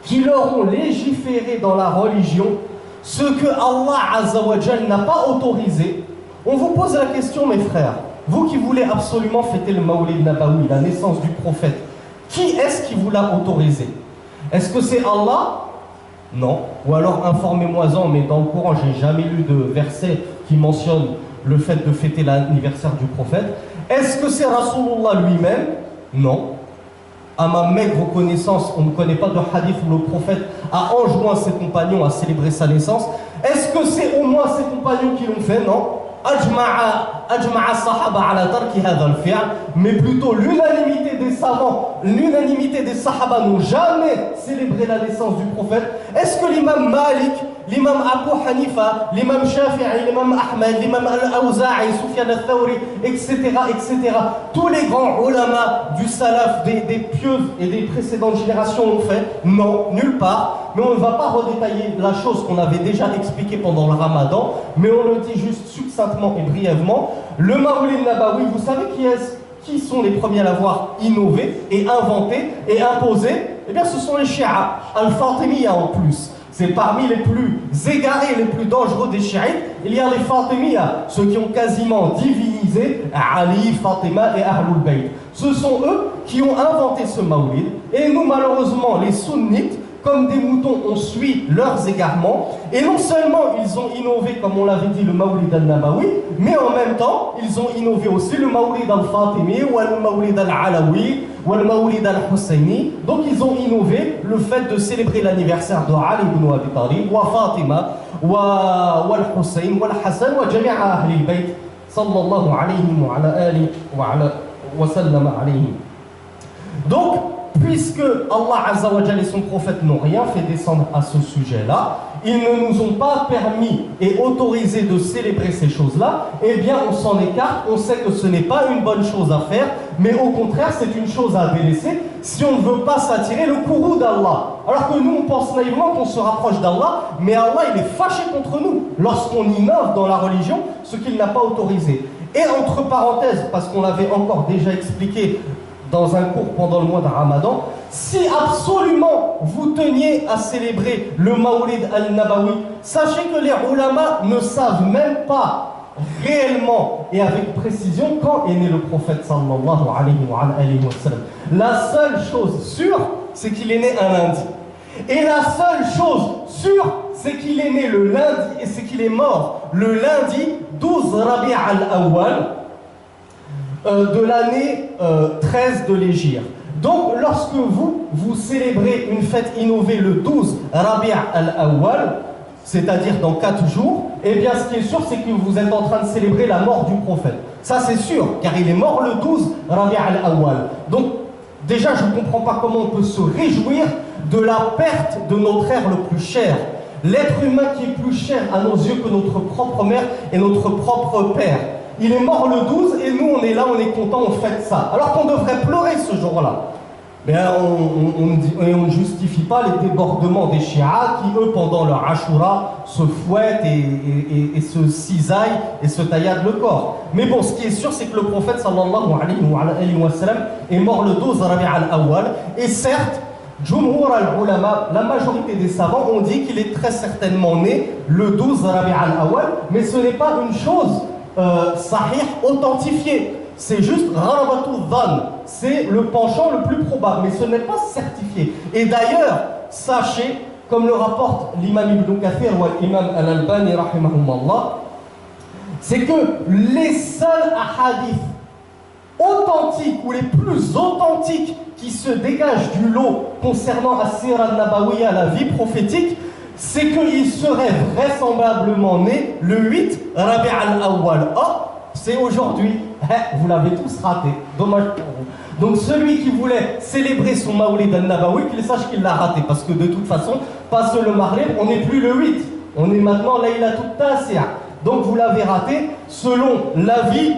qui leur ont légiféré dans la religion ce que Allah Azza wa Jal n'a pas autorisé. » On vous pose la question, mes frères, vous qui voulez absolument fêter le Mawlid Nabawi, la naissance du prophète, qui est-ce qui vous l'a autorisé? Est-ce que c'est Allah? Non. Ou alors informez-moi-en, mais dans le Coran, j'ai jamais lu de verset qui mentionne le fait de fêter l'anniversaire du prophète. Est-ce que c'est Rasulullah lui-même? Non. À ma maigre connaissance, on ne connaît pas de hadith où le prophète a enjoint ses compagnons à célébrer sa naissance. Est-ce que c'est au moins ses compagnons qui l'ont fait? Non. Ajma'a sahaba ala tarki hadha al-fi'l, mais plutôt l'unanimité des savants, l'unanimité des sahaba n'ont jamais célébré la naissance du prophète. Est-ce que l'imam Malik, l'imam Abu Hanifa, l'imam Shafi'i, l'imam Ahmed, l'imam Al-Awza'i, Sufyan al-Thawri, etc., tous les grands ulama du salaf, des pieuses et des précédentes générations l'ont fait? Non, nulle part. Mais on ne va pas redétailler la chose qu'on avait déjà expliquée pendant le Ramadan, mais on le dit juste succinctement et brièvement. Le Mawlid Nabawi, vous savez qui sont les premiers à l'avoir innové et inventé et imposé? Eh bien, ce sont les Shi'a, Al-Fatimiyya en plus. C'est parmi les plus égarés, les plus dangereux des chiites. Il y a les Fatimiyya, ceux qui ont quasiment divinisé Ali, Fatima et Ahlul Bayt. Ce sont eux qui ont inventé ce Mawlid. Et nous, malheureusement, les sunnites, comme des moutons, on suit leurs égarements. Et non seulement ils ont innové, comme on l'avait dit, le Mawlid al-Nabawi, mais en même temps, ils ont innové aussi le Mawlid al-Fatimi, ou le Mawlid al-Alawi, ou le Mawlid al-Husayni. Donc ils ont innové le fait de célébrer l'anniversaire de Ali ibn Abi Talib, ou Fatima, ou al-Husayn, ou al-Hassan, ou jami'a ahli al-Bayt, sallallahu alayhi wa ala alihi wa sallam alayhi. Donc, puisque Allah Azza wa Jalla et son prophète n'ont rien fait descendre à ce sujet-là, ils ne nous ont pas permis et autorisé de célébrer ces choses-là, eh bien on s'en écarte, on sait que ce n'est pas une bonne chose à faire, mais au contraire c'est une chose à délaisser si on ne veut pas s'attirer le courroux d'Allah. Alors que nous on pense naïvement qu'on se rapproche d'Allah, mais Allah il est fâché contre nous lorsqu'on innove dans la religion ce qu'il n'a pas autorisé. Et entre parenthèses, parce qu'on l'avait encore déjà expliqué dans un cours pendant le mois de Ramadan, si absolument vous teniez à célébrer le Mawlid al-Nabawi, sachez que les ulama ne savent même pas réellement et avec précision quand est né le prophète sallallahu alayhi wa sallam. La seule chose sûre, c'est qu'il est né un lundi. Et la seule chose sûre, c'est qu'il est né le lundi et c'est qu'il est mort le lundi 12 Rabi' al-Awwal, de l'année 13 de l'Hégire. Donc lorsque vous célébrez une fête innovée le 12 Rabi' al-Awwal, c'est-à-dire dans 4 jours, eh bien ce qui est sûr c'est que vous êtes en train de célébrer la mort du prophète. Ça c'est sûr, car il est mort le 12 Rabi' al-Awwal. Donc déjà je ne comprends pas comment on peut se réjouir de la perte de notre ère le plus cher. L'être humain qui est plus cher à nos yeux que notre propre mère et notre propre père. Il est mort le 12 et nous on est là, on est content, on fête ça. Alors qu'on devrait pleurer ce jour-là. Mais on ne justifie pas les débordements des chiites qui, eux, pendant leur Ashura, se fouettent et se cisaillent et se tailladent le corps. Mais bon, ce qui est sûr, c'est que le prophète sallallahu alayhi wa sallam est mort le 12 Rabi' al-Awwal. Et certes, Jumhur al-Ulama, la majorité des savants ont dit qu'il est très certainement né le 12 Rabi' al-Awwal, mais ce n'est pas une chose sahih authentifié, c'est juste Rarabatu Dhan, c'est le penchant le plus probable, mais ce n'est pas certifié. Et d'ailleurs, sachez, comme le rapporte l'imam Ibn Kathir ou l'imam Al-Albani rahimahumullah, c'est que les seuls ahadiths authentiques ou les plus authentiques qui se dégagent du lot concernant As-Sira al-Nabawiyya, la vie prophétique, c'est qu'il serait vraisemblablement né le 8 Rabi' al-Awwal. Oh, c'est aujourd'hui. Vous l'avez tous raté. Dommage pour vous. Donc celui qui voulait célébrer son Mawlid al-Nabawi, qu'il sache qu'il l'a raté. Parce que de toute façon, passe le Maghrib, on n'est plus le 8. On est maintenant Laylatul Tasi'a. Donc vous l'avez raté selon l'avis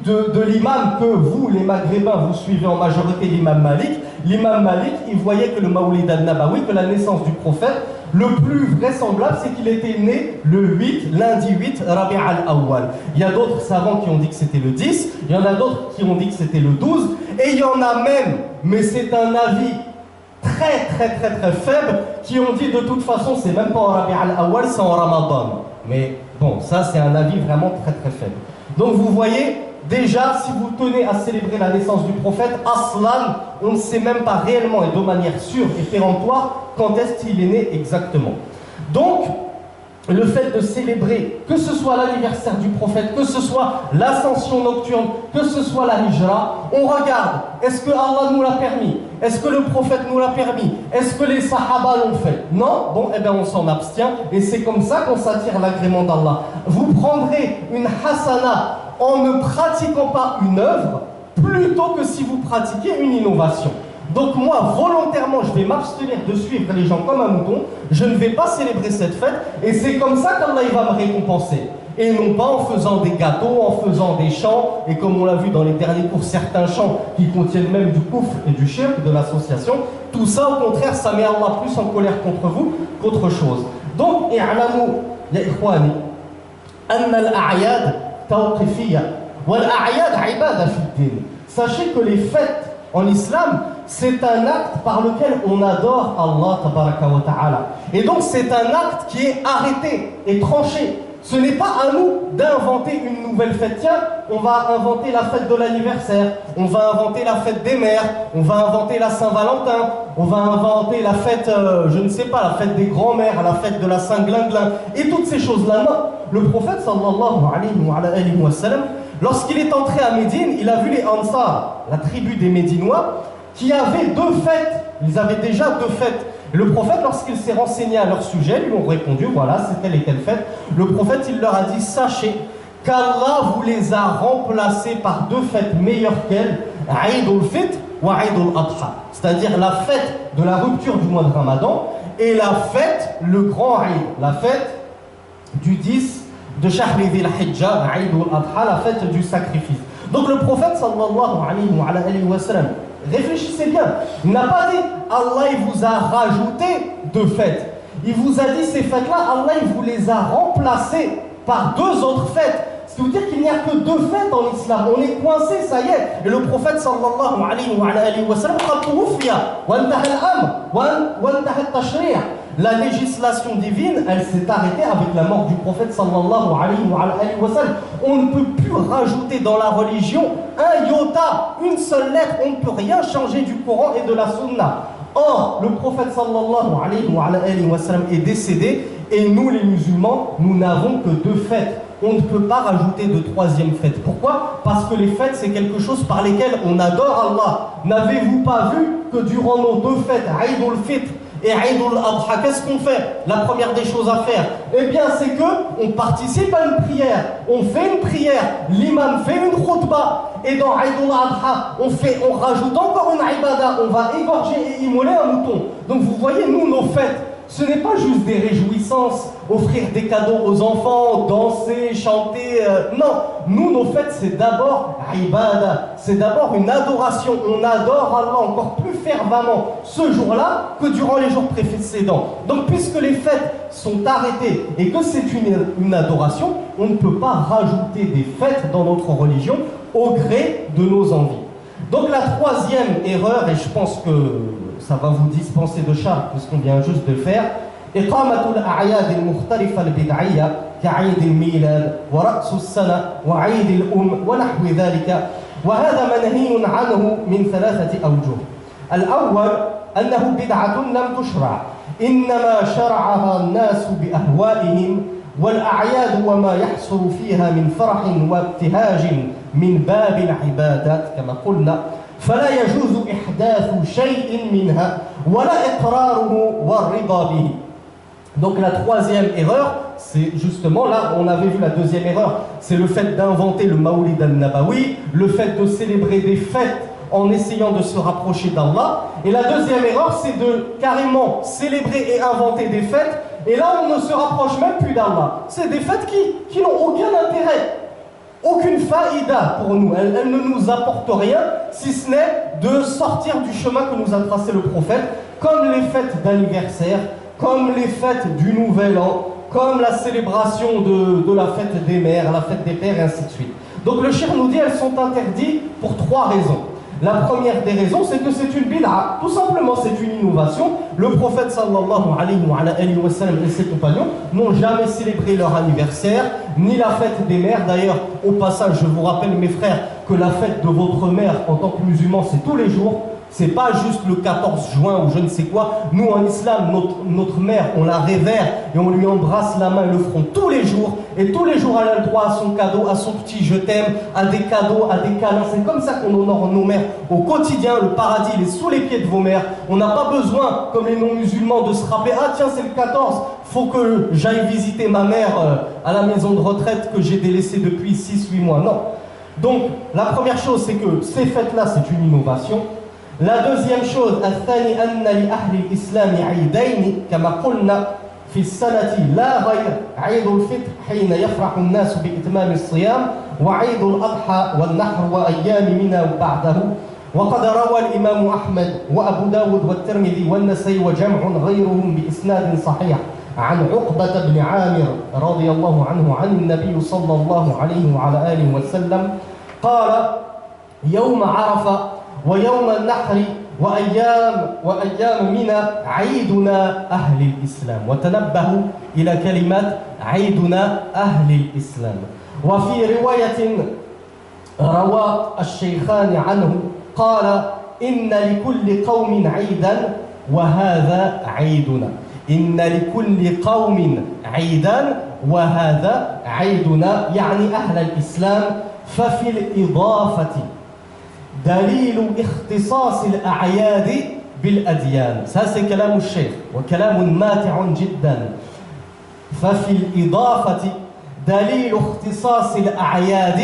de l'imam que vous, les Maghrébins, vous suivez en majorité l'imam Malik. L'imam Malik, il voyait que le Mawlid al-Nabawi, que la naissance du prophète, le plus vraisemblable, c'est qu'il était né le 8, lundi 8, Rabi' al-Awwal. Il y a d'autres savants qui ont dit que c'était le 10, il y en a d'autres qui ont dit que c'était le 12, et il y en a même, mais c'est un avis très faible, qui ont dit de toute façon, c'est même pas en Rabi' al-Awwal, c'est en Ramadan. Mais bon, ça c'est un avis vraiment très faible. Donc vous voyez, déjà, si vous tenez à célébrer la naissance du prophète, Aslan, on ne sait même pas réellement et de manière sûre et péremptoire quand est-ce qu'il est né exactement. Donc, le fait de célébrer, que ce soit l'anniversaire du prophète, que ce soit l'ascension nocturne, que ce soit la hijra, on regarde, est-ce que Allah nous l'a permis? Est-ce que le prophète nous l'a permis? Est-ce que les sahaba l'ont fait? Non? Bon, eh bien on s'en abstient, et c'est comme ça qu'on s'attire l'agrément d'Allah. Vous prendrez une hasana en ne pratiquant pas une œuvre, plutôt que si vous pratiquez une innovation. Donc moi, volontairement, je vais m'abstenir de suivre les gens comme un mouton, je ne vais pas célébrer cette fête, et c'est comme ça qu'Allah va me récompenser. Et non pas en faisant des gâteaux, en faisant des chants, et comme on l'a vu dans les derniers cours, certains chants qui contiennent même du koufr et du shirk, de l'association, tout ça au contraire, ça met Allah plus en colère contre vous qu'autre chose. Donc, i'lamu, ya ikhwani, anna al-a'yad tawqifiyya, wal-a'yad ibada fi ddin. Sachez que les fêtes en islam, c'est un acte par lequel on adore Allah tabaraka wa ta'ala. Et donc c'est un acte qui est arrêté et tranché. Ce n'est pas à nous d'inventer une nouvelle fête. Tiens, on va inventer la fête de l'anniversaire, on va inventer la fête des mères, on va inventer la Saint-Valentin, on va inventer la fête, je ne sais pas, la fête des grands-mères, la fête de la Saint-Glinglin, et toutes ces choses-là. Non, le prophète sallallahu alayhi wa sallam, lorsqu'il est entré à Médine, il a vu les Ansar, la tribu des Médinois, qui avaient deux fêtes. Ils avaient déjà deux fêtes. Et le prophète, lorsqu'il s'est renseigné à leur sujet, lui ont répondu, voilà, c'est telle et telle fête. Le prophète, il leur a dit, sachez qu'Allah vous les a remplacés par deux fêtes meilleures qu'elles, Eid al-Fitr ou Eid al-Adha. C'est-à-dire la fête de la rupture du mois de Ramadan et la fête, le grand Eid, la fête du 10 de Shahri Dhil Hijjah, Eid al-Adha, la fête du sacrifice. Donc le prophète, sallallahu alayhi wa sallam, réfléchissez bien, il n'a pas dit Allah il vous a rajouté deux fêtes. Il vous a dit ces fêtes-là, Allah il vous les a remplacées par deux autres fêtes. Ce qui veut dire qu'il n'y a que deux fêtes en islam. On est coincé, ça y est. Et le prophète sallallahu alayhi wa sallam, la législation divine, elle s'est arrêtée avec la mort du prophète sallallahu alayhi wa sallam. On ne peut plus rajouter dans la religion un iota, une seule lettre. On ne peut rien changer du Coran et de la Sunna. Or, le prophète sallallahu alayhi wa sallam est décédé et nous les musulmans, nous n'avons que deux fêtes. On ne peut pas rajouter de troisième fête. Pourquoi? Parce que les fêtes, c'est quelque chose par lesquelles on adore Allah. N'avez-vous pas vu que durant nos deux fêtes, Eid al-Fitr et Eid al-Adha, qu'est-ce qu'on fait? La première des choses à faire, eh bien, c'est que on participe à une prière. On fait une prière, l'imam fait une khutbah, et dans Eid al-Adha, on rajoute encore une ibada, on va égorger et immoler un mouton. Donc vous voyez, nous, nos fêtes, ce n'est pas juste des réjouissances, offrir des cadeaux aux enfants, danser, chanter. Non, nous, nos fêtes, c'est d'abord ibada, c'est d'abord une adoration. On adore Allah encore plus fervemment ce jour-là que durant les jours précédents. Donc, puisque les fêtes sont arrêtées et que c'est une adoration, on ne peut pas rajouter des fêtes dans notre religion au gré de nos envies. Donc, la troisième erreur, et je pense que ça va vous dispenser de charge puisqu'on vient juste de faire, إقامة الأعياد المختلفة البدعية كعيد الميلاد ورأس السنة وعيد الأم ونحو ذلك، وهذا منهي عنه من ثلاثة أوجه. الأول أنه بدعة لم تشرع، إنما شرعها الناس بأهوائهم، والأعياد وما يحصل فيها من فرح وابتهاج من باب العبادات كما قلنا، فلا يجوز إحداث شيء منها ولا إقراره والرضا به. Donc la troisième erreur, c'est justement là, on avait vu la deuxième erreur, c'est le fait d'inventer le Mawlid al-Nabawi, le fait de célébrer des fêtes en essayant de se rapprocher d'Allah. Et la deuxième erreur, c'est de carrément célébrer et inventer des fêtes. Et là, on ne se rapproche même plus d'Allah. C'est des fêtes qui n'ont aucun intérêt. Aucune faïda pour nous, elle ne nous apporte rien, si ce n'est de sortir du chemin que nous a tracé le prophète, comme les fêtes d'anniversaire, comme les fêtes du Nouvel An, comme la célébration de la fête des mères, la fête des pères, et ainsi de suite. Donc le cheikh nous dit qu'elles sont interdites pour trois raisons. La première des raisons, c'est que c'est une bid'a. Tout simplement, c'est une innovation. Le prophète sallallahu alayhi wa sallam et ses compagnons n'ont jamais célébré leur anniversaire, ni la fête des mères. D'ailleurs, au passage, je vous rappelle, mes frères, que la fête de votre mère en tant que musulman, c'est tous les jours. C'est pas juste le 14 juin ou je ne sais quoi. Nous, en islam, notre mère, on la révère et on lui embrasse la main et le front tous les jours. Et tous les jours, elle a le droit à son cadeau, à son petit je t'aime, à des cadeaux, à des câlins. C'est comme ça qu'on honore nos mères au quotidien. Le paradis, il est sous les pieds de vos mères. On n'a pas besoin, comme les non-musulmans, de se rappeler « Ah tiens, c'est le 14, faut que j'aille visiter ma mère à la maison de retraite que j'ai délaissée depuis 6-8 mois. » Non. Donc, la première chose, c'est que ces fêtes-là, c'est une innovation. La deuxième chose, الثاني أن لأهل الإسلام عيدين كما قلنا في السنة لا غير عيد الفطر حين يفرح الناس بإتمام الصيام وعيد الأضحى والنحر وأيام منى وبعده وقد روى الإمام أحمد وأبو داود والترمذي والنسائي وجمع غيرهم بإسناد صحيح عن عقبة بن عامر رضي الله عنه عن النبي صلى الله عليه وعلى آله وسلم قال يوم عرفة ويوم النحر وأيام منى عيدنا أهل الإسلام وتنبهوا إلى كلمات عيدنا أهل الإسلام وفي رواية روى الشيخان عنه قال إن لكل قوم عيدا وهذا عيدنا إن لكل قوم عيدا وهذا عيدنا يعني أهل الإسلام ففي الإضافة دليل اختصاص الأعياد بالأديان. Ça c'est كلام الشيخ وكلام ماتع جدا. ففي الإضافة دليل اختصاص الأعياد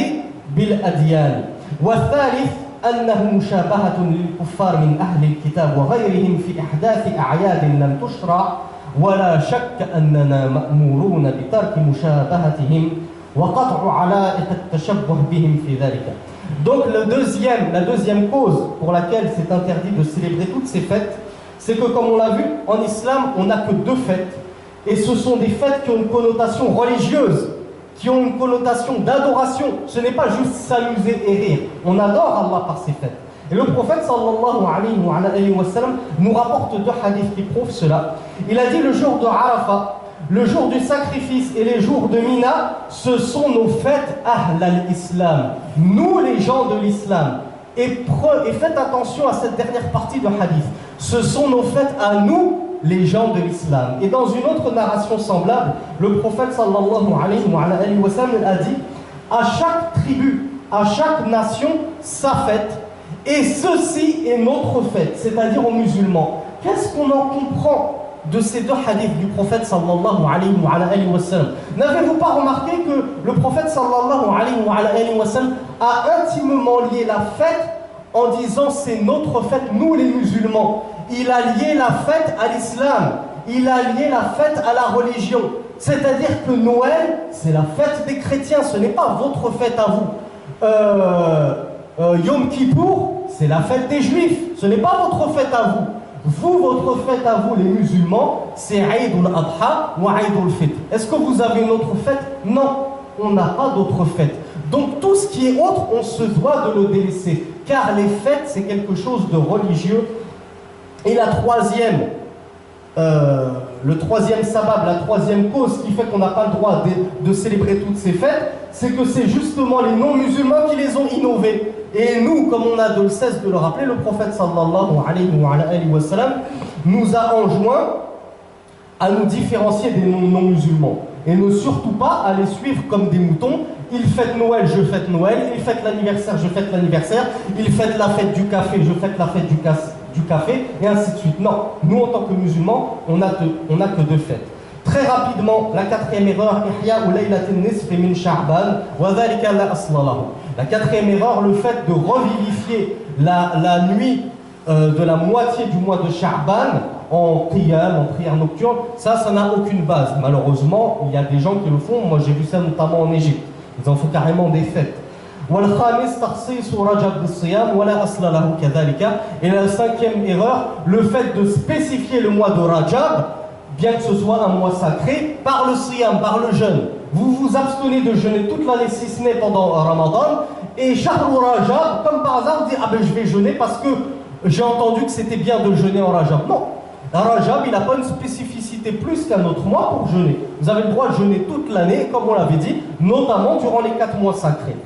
بالأديان. والثالث أنه مشابهة للكفار من أهل الكتاب وغيرهم في إحداث أعياد لم تشرع ولا شك أننا مأمورون بترك مشابهتهم وقطع علائق التشبه بهم في ذلك. Donc la deuxième cause pour laquelle c'est interdit de célébrer toutes ces fêtes, c'est que comme on l'a vu, en islam, on n'a que deux fêtes. Et ce sont des fêtes qui ont une connotation religieuse, qui ont une connotation d'adoration. Ce n'est pas juste s'amuser et rire. On adore Allah par ces fêtes. Et le prophète sallallahu alayhi wa sallam nous rapporte deux hadiths qui prouvent cela. Il a dit le jour de Arafat, le jour du sacrifice et les jours de Mina, ce sont nos fêtes Ahl al-Islam, nous les gens de l'Islam. Et faites attention à cette dernière partie de hadith. Ce sont nos fêtes à nous, les gens de l'Islam. Et dans une autre narration semblable, le prophète sallallahu alayhi wa sallam a dit à chaque tribu, à chaque nation, sa fête. Et ceci est notre fête, c'est-à-dire aux musulmans. Qu'est-ce qu'on en comprend de ces deux hadiths du prophète sallallahu alayhi wa sallam? N'avez-vous pas remarqué que le prophète sallallahu alayhi wa sallam a intimement lié la fête en disant c'est notre fête, nous les musulmans? Il a lié la fête à l'islam, il a lié la fête à la religion. C'est-à-dire que Noël, c'est la fête des chrétiens, ce n'est pas votre fête à vous. Yom Kippour, c'est la fête des juifs, ce n'est pas votre fête à vous. Vous, votre fête à vous, les musulmans, c'est Eid al-Adha ou Eid al-Fitr. Est-ce que vous avez une autre fête? Non, on n'a pas d'autre fête. Donc tout ce qui est autre, on se doit de le délaisser. Car les fêtes, c'est quelque chose de religieux. Et la troisième, le troisième sabab, la troisième cause qui fait qu'on n'a pas le droit de célébrer toutes ces fêtes, c'est que c'est justement les non-musulmans qui les ont innovées. Et nous, comme on a de cesse de le rappeler, le prophète sallallahu alayhi wa sallam nous a enjoint à nous différencier des non-musulmans. Et ne surtout pas à les suivre comme des moutons. Il fête Noël, je fête Noël. Il fête l'anniversaire, je fête l'anniversaire. Il fête la fête du café, je fête la fête du café, et ainsi de suite. Non, nous en tant que musulmans, on n'a que deux fêtes. Très rapidement, la quatrième erreur, la quatrième erreur, le fait de revivifier la nuit de la moitié du mois de Sha'ban en qiyam, en prière nocturne, ça n'a aucune base. Malheureusement, il y a des gens qui le font. Moi, j'ai vu ça notamment en Égypte. Ils en font carrément des fêtes. Et la cinquième erreur, le fait de spécifier le mois de Rajab, bien que ce soit un mois sacré, par le siyam, par le jeûne. Vous vous abstenez de jeûner toute l'année, si ce n'est pendant Ramadan, et Shahru Rajab, comme par hasard, vous dites ah ben je vais jeûner parce que j'ai entendu que c'était bien de jeûner en Rajab. Non, Rajab, il n'a pas une spécificité plus qu'un autre mois pour jeûner. Vous avez le droit de jeûner toute l'année, comme on l'avait dit, notamment durant les 4 mois sacrés.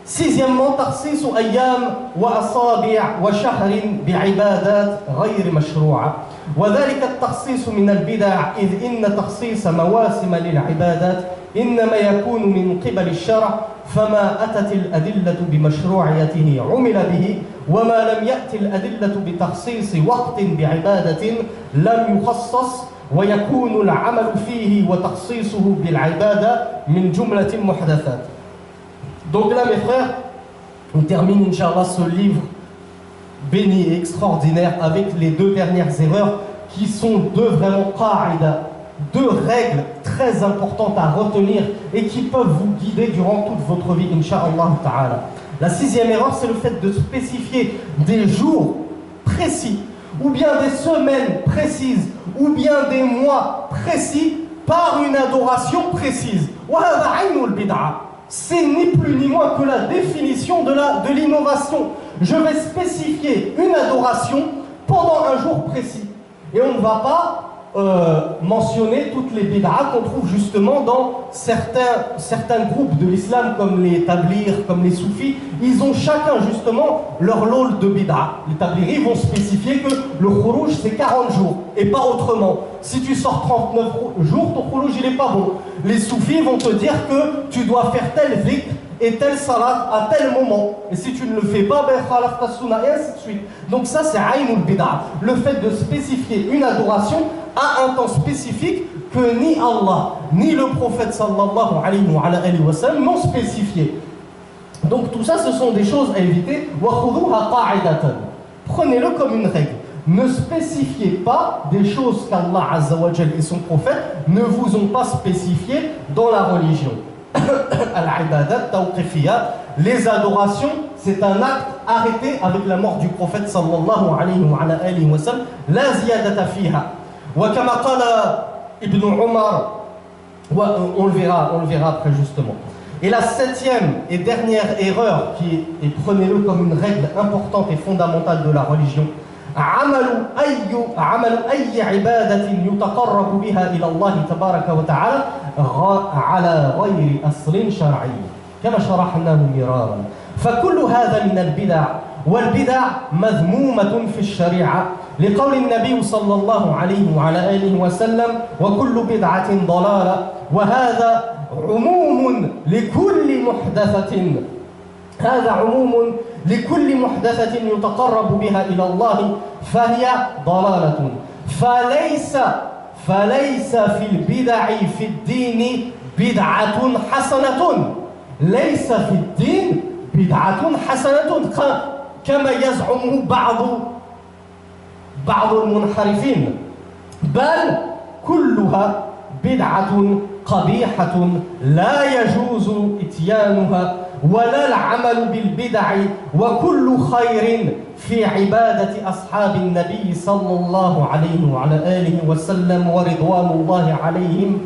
Sixièmement, تخصيص أيام وأصابع وشهر بعبادات غير مشروعة وذلك التخصيص من البدع إذ إن تخصيص مواسم للعبادات إنما يكون من قبل الشرع فما أتت الأدلة بمشروعيته عمل به وما لم يأت الأدلة بتخصيص وقت بعبادة لم يخصص ويكون العمل فيه وتخصيصه بالعبادة من جملة محدثات. Donc là, mes frères, on termine, Inch'Allah, ce livre béni et extraordinaire avec les 2 dernières erreurs qui sont 2 vraiment qa'ida, 2 règles très importantes à retenir et qui peuvent vous guider durant toute votre vie, Inch'Allah ta'ala. La 6e erreur, c'est le fait de spécifier des jours précis, ou bien des semaines précises, ou bien des mois précis par une adoration précise. C'est ni plus ni moins que la définition de l'innovation. Je vais spécifier une adoration pendant un jour précis. Et on ne va pas mentionner toutes les bid'ah qu'on trouve justement dans certains groupes de l'islam, comme les tablirs, comme les soufis. Ils ont chacun justement leur lot de bid'ah. Les tabliris vont spécifier que le khurouj c'est 40 jours et pas autrement. Si tu sors 39 jours, ton khurouj il n'est pas bon. Les soufis vont te dire que tu dois faire tel dhikr et tel salat à tel moment. Et si tu ne le fais pas, ben khalaf tas-sunnah et ainsi de suite. Donc ça c'est aynul bid'ah. Le fait de spécifier une adoration à un temps spécifique que ni Allah, ni le prophète sallallahu alayhi wa sallam n'ont spécifié. Donc tout ça, ce sont des choses à éviter. Prenez-le comme une règle. Ne spécifiez pas des choses qu'Allah Azza wa Jal et son prophète ne vous ont pas spécifiées dans la religion. Al-ibadat tawqifiyat, les adorations, c'est un acte arrêté avec la mort du prophète sallallahu alayhi wa sallam. La ziyadata fiha. وكما قال ابن عمر, on le verra après justement. Et la 7e et dernière erreur, et prenez-le comme une règle importante et fondamentale de la religion, عمل أي عبادة يتقرب بها إلى الله تبارك وتعالى على غير أصل شرعي كما شرحناه مرارا. فكل هذا من البدع والبدع مذمومة في الشريعة لقول النبي صلى الله عليه وعلى آله وسلم وكل بدعة ضلالة وهذا عموم لكل محدثة لكل محدثة يتقرب بها إلى الله فهي ضلالة فليس في البدع في الدين بدعة حسنة ليس في الدين بدعة حسنة كما يزعمه بعض المنحرفين بل كلها بدعة قبيحة لا يجوز إتيانها ولا العمل بالبدع وكل خير في عبادة أصحاب النبي صلى الله عليه وعلى آله وسلم ورضوان الله عليهم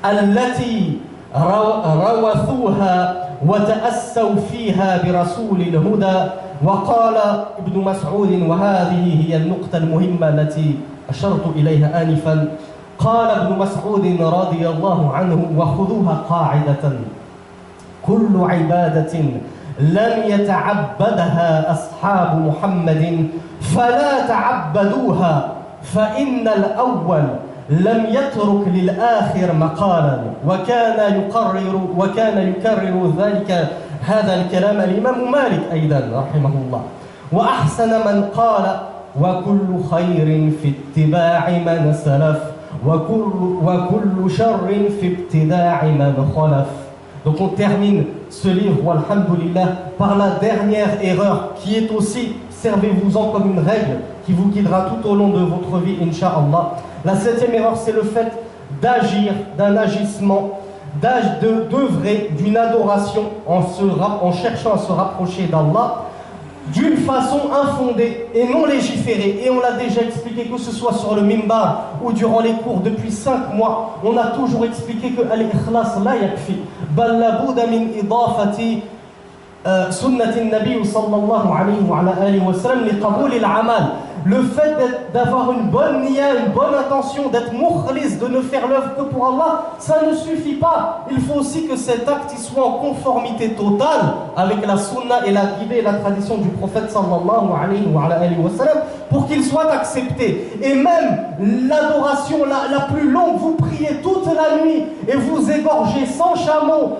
التي روثوها وتأسوا فيها برسول الهدى. وقال ابن مسعود وهذه هي النقطة المهمة التي أشرت إليها آنفا قال ابن مسعود رضي الله عنه وخذوها قاعدة كل عبادة لم يتعبدها أصحاب محمد فلا تعبدوها فإن الأول لم يترك للآخر مقالا وكان يكرر ذلك هذا الكلام الإمام مالك أيضا رحمه الله. وأحسن من قال وكل خير في اتباع من سلف وكل شر في ابتداع من خلف. Donc on termine ce livre, walhamdulillah, par la dernière erreur qui est aussi servez-vous-en comme une règle qui vous guidera tout au long de votre vie, Inch'Allah. La 7e erreur, c'est le fait d'agir, d'un agissement, d'œuvrer d'une adoration en cherchant à se rapprocher d'Allah d'une façon infondée et non légiférée. Et on l'a déjà expliqué, que ce soit sur le mimbar ou durant les cours depuis 5 mois, on a toujours expliqué que al-ikhlas la yakfi bal la budda min idafati sunnati an-nabi sallallahu alayhi wa sallam li qabul al-amal. Le fait d'avoir une bonne niya, une bonne intention, d'être mukhlis, de ne faire l'œuvre que pour Allah, ça ne suffit pas. Il faut aussi que cet acte il soit en conformité totale avec la sunna et la guidée et la tradition du prophète sallallahu alayhi wa sallam pour qu'il soit accepté. Et même l'adoration la plus longue, vous priez toute la nuit et vous égorgez 100 chameaux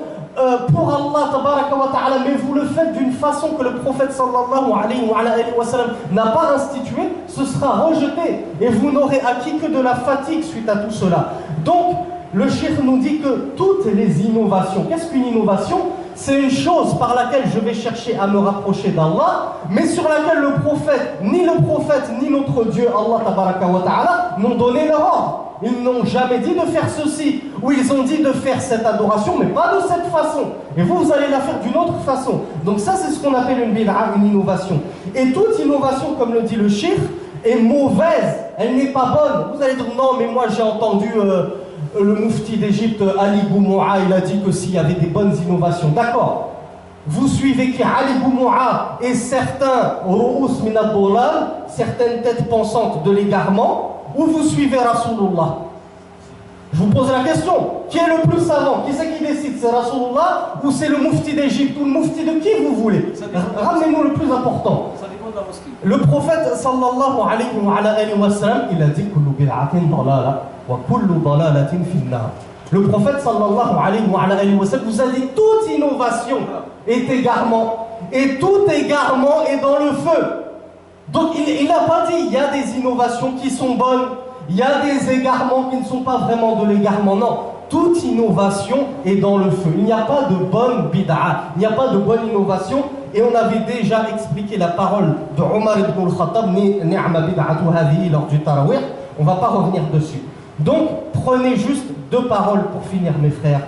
pour Allah tabaraka wa ta'ala, mais vous le faites d'une façon que le prophète sallallahu alayhi wa sallam n'a pas instituée, ce sera rejeté et vous n'aurez acquis que de la fatigue suite à tout cela. Donc le cheikh nous dit que toutes les innovations, qu'est-ce qu'une innovation? C'est une chose par laquelle je vais chercher à me rapprocher d'Allah, mais sur laquelle le prophète ni notre Dieu Allah tabaraka wa ta'ala n'ont donné leur ordre. Ils n'ont jamais dit de faire ceci, ou ils ont dit de faire cette adoration, mais pas de cette façon. Et vous allez la faire d'une autre façon. Donc ça, c'est ce qu'on appelle une bid'a, une innovation. Et toute innovation, comme le dit le cheikh, est mauvaise, elle n'est pas bonne. Vous allez dire, non, mais moi j'ai entendu le mufti d'Égypte, Ali Boumoua, il a dit que s'il y avait des bonnes innovations. D'accord. Vous suivez qui Ali Boumoua et certains ru'us min ad-dolal, certaines têtes pensantes de l'égarement, ou vous suivez Rasulullah? Je vous pose la question, qui est le plus savant? Qui c'est qui décide? C'est Rasulullah ou c'est le mufti d'Égypte ou le mufti de qui vous voulez? Ramenez-nous le plus important. Ça dépend de la mosquée. Le prophète sallallahu alayhi wa sallam, il a dit kullu bid'atin dalala wa kullu dalalatin fin nar. Le prophète sallallahu alayhi wa sallam vous a dit toute innovation est égarement et tout égarement est dans le feu. Donc il n'a pas dit il y a des innovations qui sont bonnes, il y a des égarements qui ne sont pas vraiment de l'égarement. Non, toute innovation est dans le feu. Il n'y a pas de bonne bid'a, il n'y a pas de bonne innovation. Et on avait déjà expliqué la parole de Omar ibn al-Khattab, ni'ma bid'atu hadhihi lors du Tarawih. On ne va pas revenir dessus. Donc prenez juste 2 paroles pour finir, mes frères.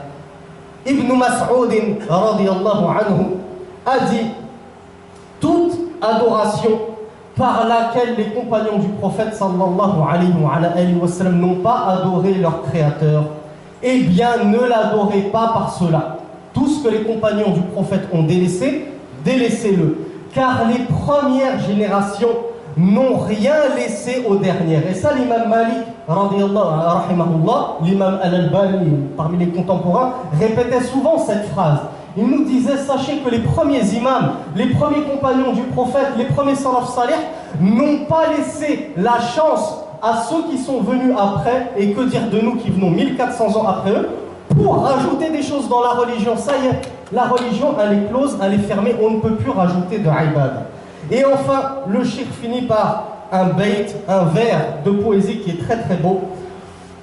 Ibn Mas'ud radiyallahu anhu a dit toute adoration par laquelle les compagnons du prophète sallallahu alayhi wa sallam n'ont pas adoré leur créateur, eh bien ne l'adorez pas par cela. Tout ce que les compagnons du prophète ont délaissé, délaissez-le. Car les premières générations n'ont rien laissé aux dernières. Et ça, l'imam Malik, rahimahullah, l'imam Al-Albani, parmi les contemporains, répétait souvent cette phrase. Il nous disait, sachez que les premiers imams, les premiers compagnons du prophète, les premiers salaf salih, n'ont pas laissé la chance à ceux qui sont venus après, et que dire de nous qui venons 1400 ans après eux, pour rajouter des choses dans la religion. Ça y est, la religion, elle est close, elle est fermée, on ne peut plus rajouter de ibad. Et enfin, le cheikh finit par un bayt, un vers de poésie qui est très très beau,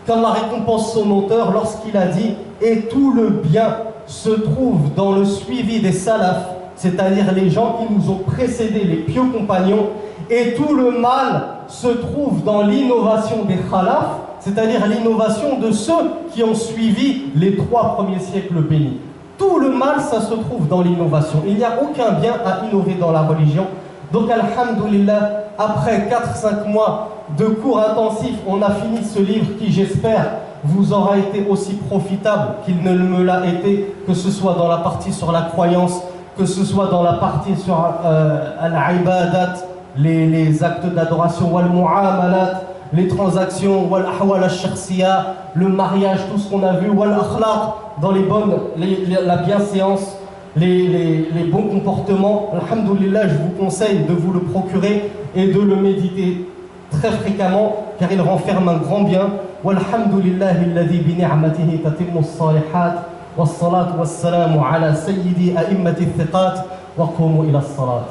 qu'Allah récompense son auteur lorsqu'il a dit « Et tout le bien se trouve dans le suivi des salafs, c'est-à-dire les gens qui nous ont précédés, les pieux compagnons, et tout le mal se trouve dans l'innovation des khalaf, c'est-à-dire l'innovation de ceux qui ont suivi les 3 premiers siècles bénis. Tout le mal, ça se trouve dans l'innovation. Il n'y a aucun bien à innover dans la religion. Donc, alhamdoulilah, après 4-5 mois de cours intensifs, on a fini ce livre qui, j'espère, vous aura été aussi profitable qu'il ne me l'a été, que ce soit dans la partie sur la croyance, que ce soit dans la partie sur al-ibadat, les actes d'adoration, wal-mu'amalat, les transactions, wal-ahwal al-shakhsiya, le mariage, tout ce qu'on a vu, wal-akhlaq, dans la bienséance, les bons comportements. Alhamdoulilah, je vous conseille de vous le procurer et de le méditer très fréquemment, car il renferme un grand bien. Walhamdulillahi alladhi bi ni'matihi tatimmu as-salihat was-salatu was-salamu ala sayyidi a'immati thiqat wa qumu ila as-salat.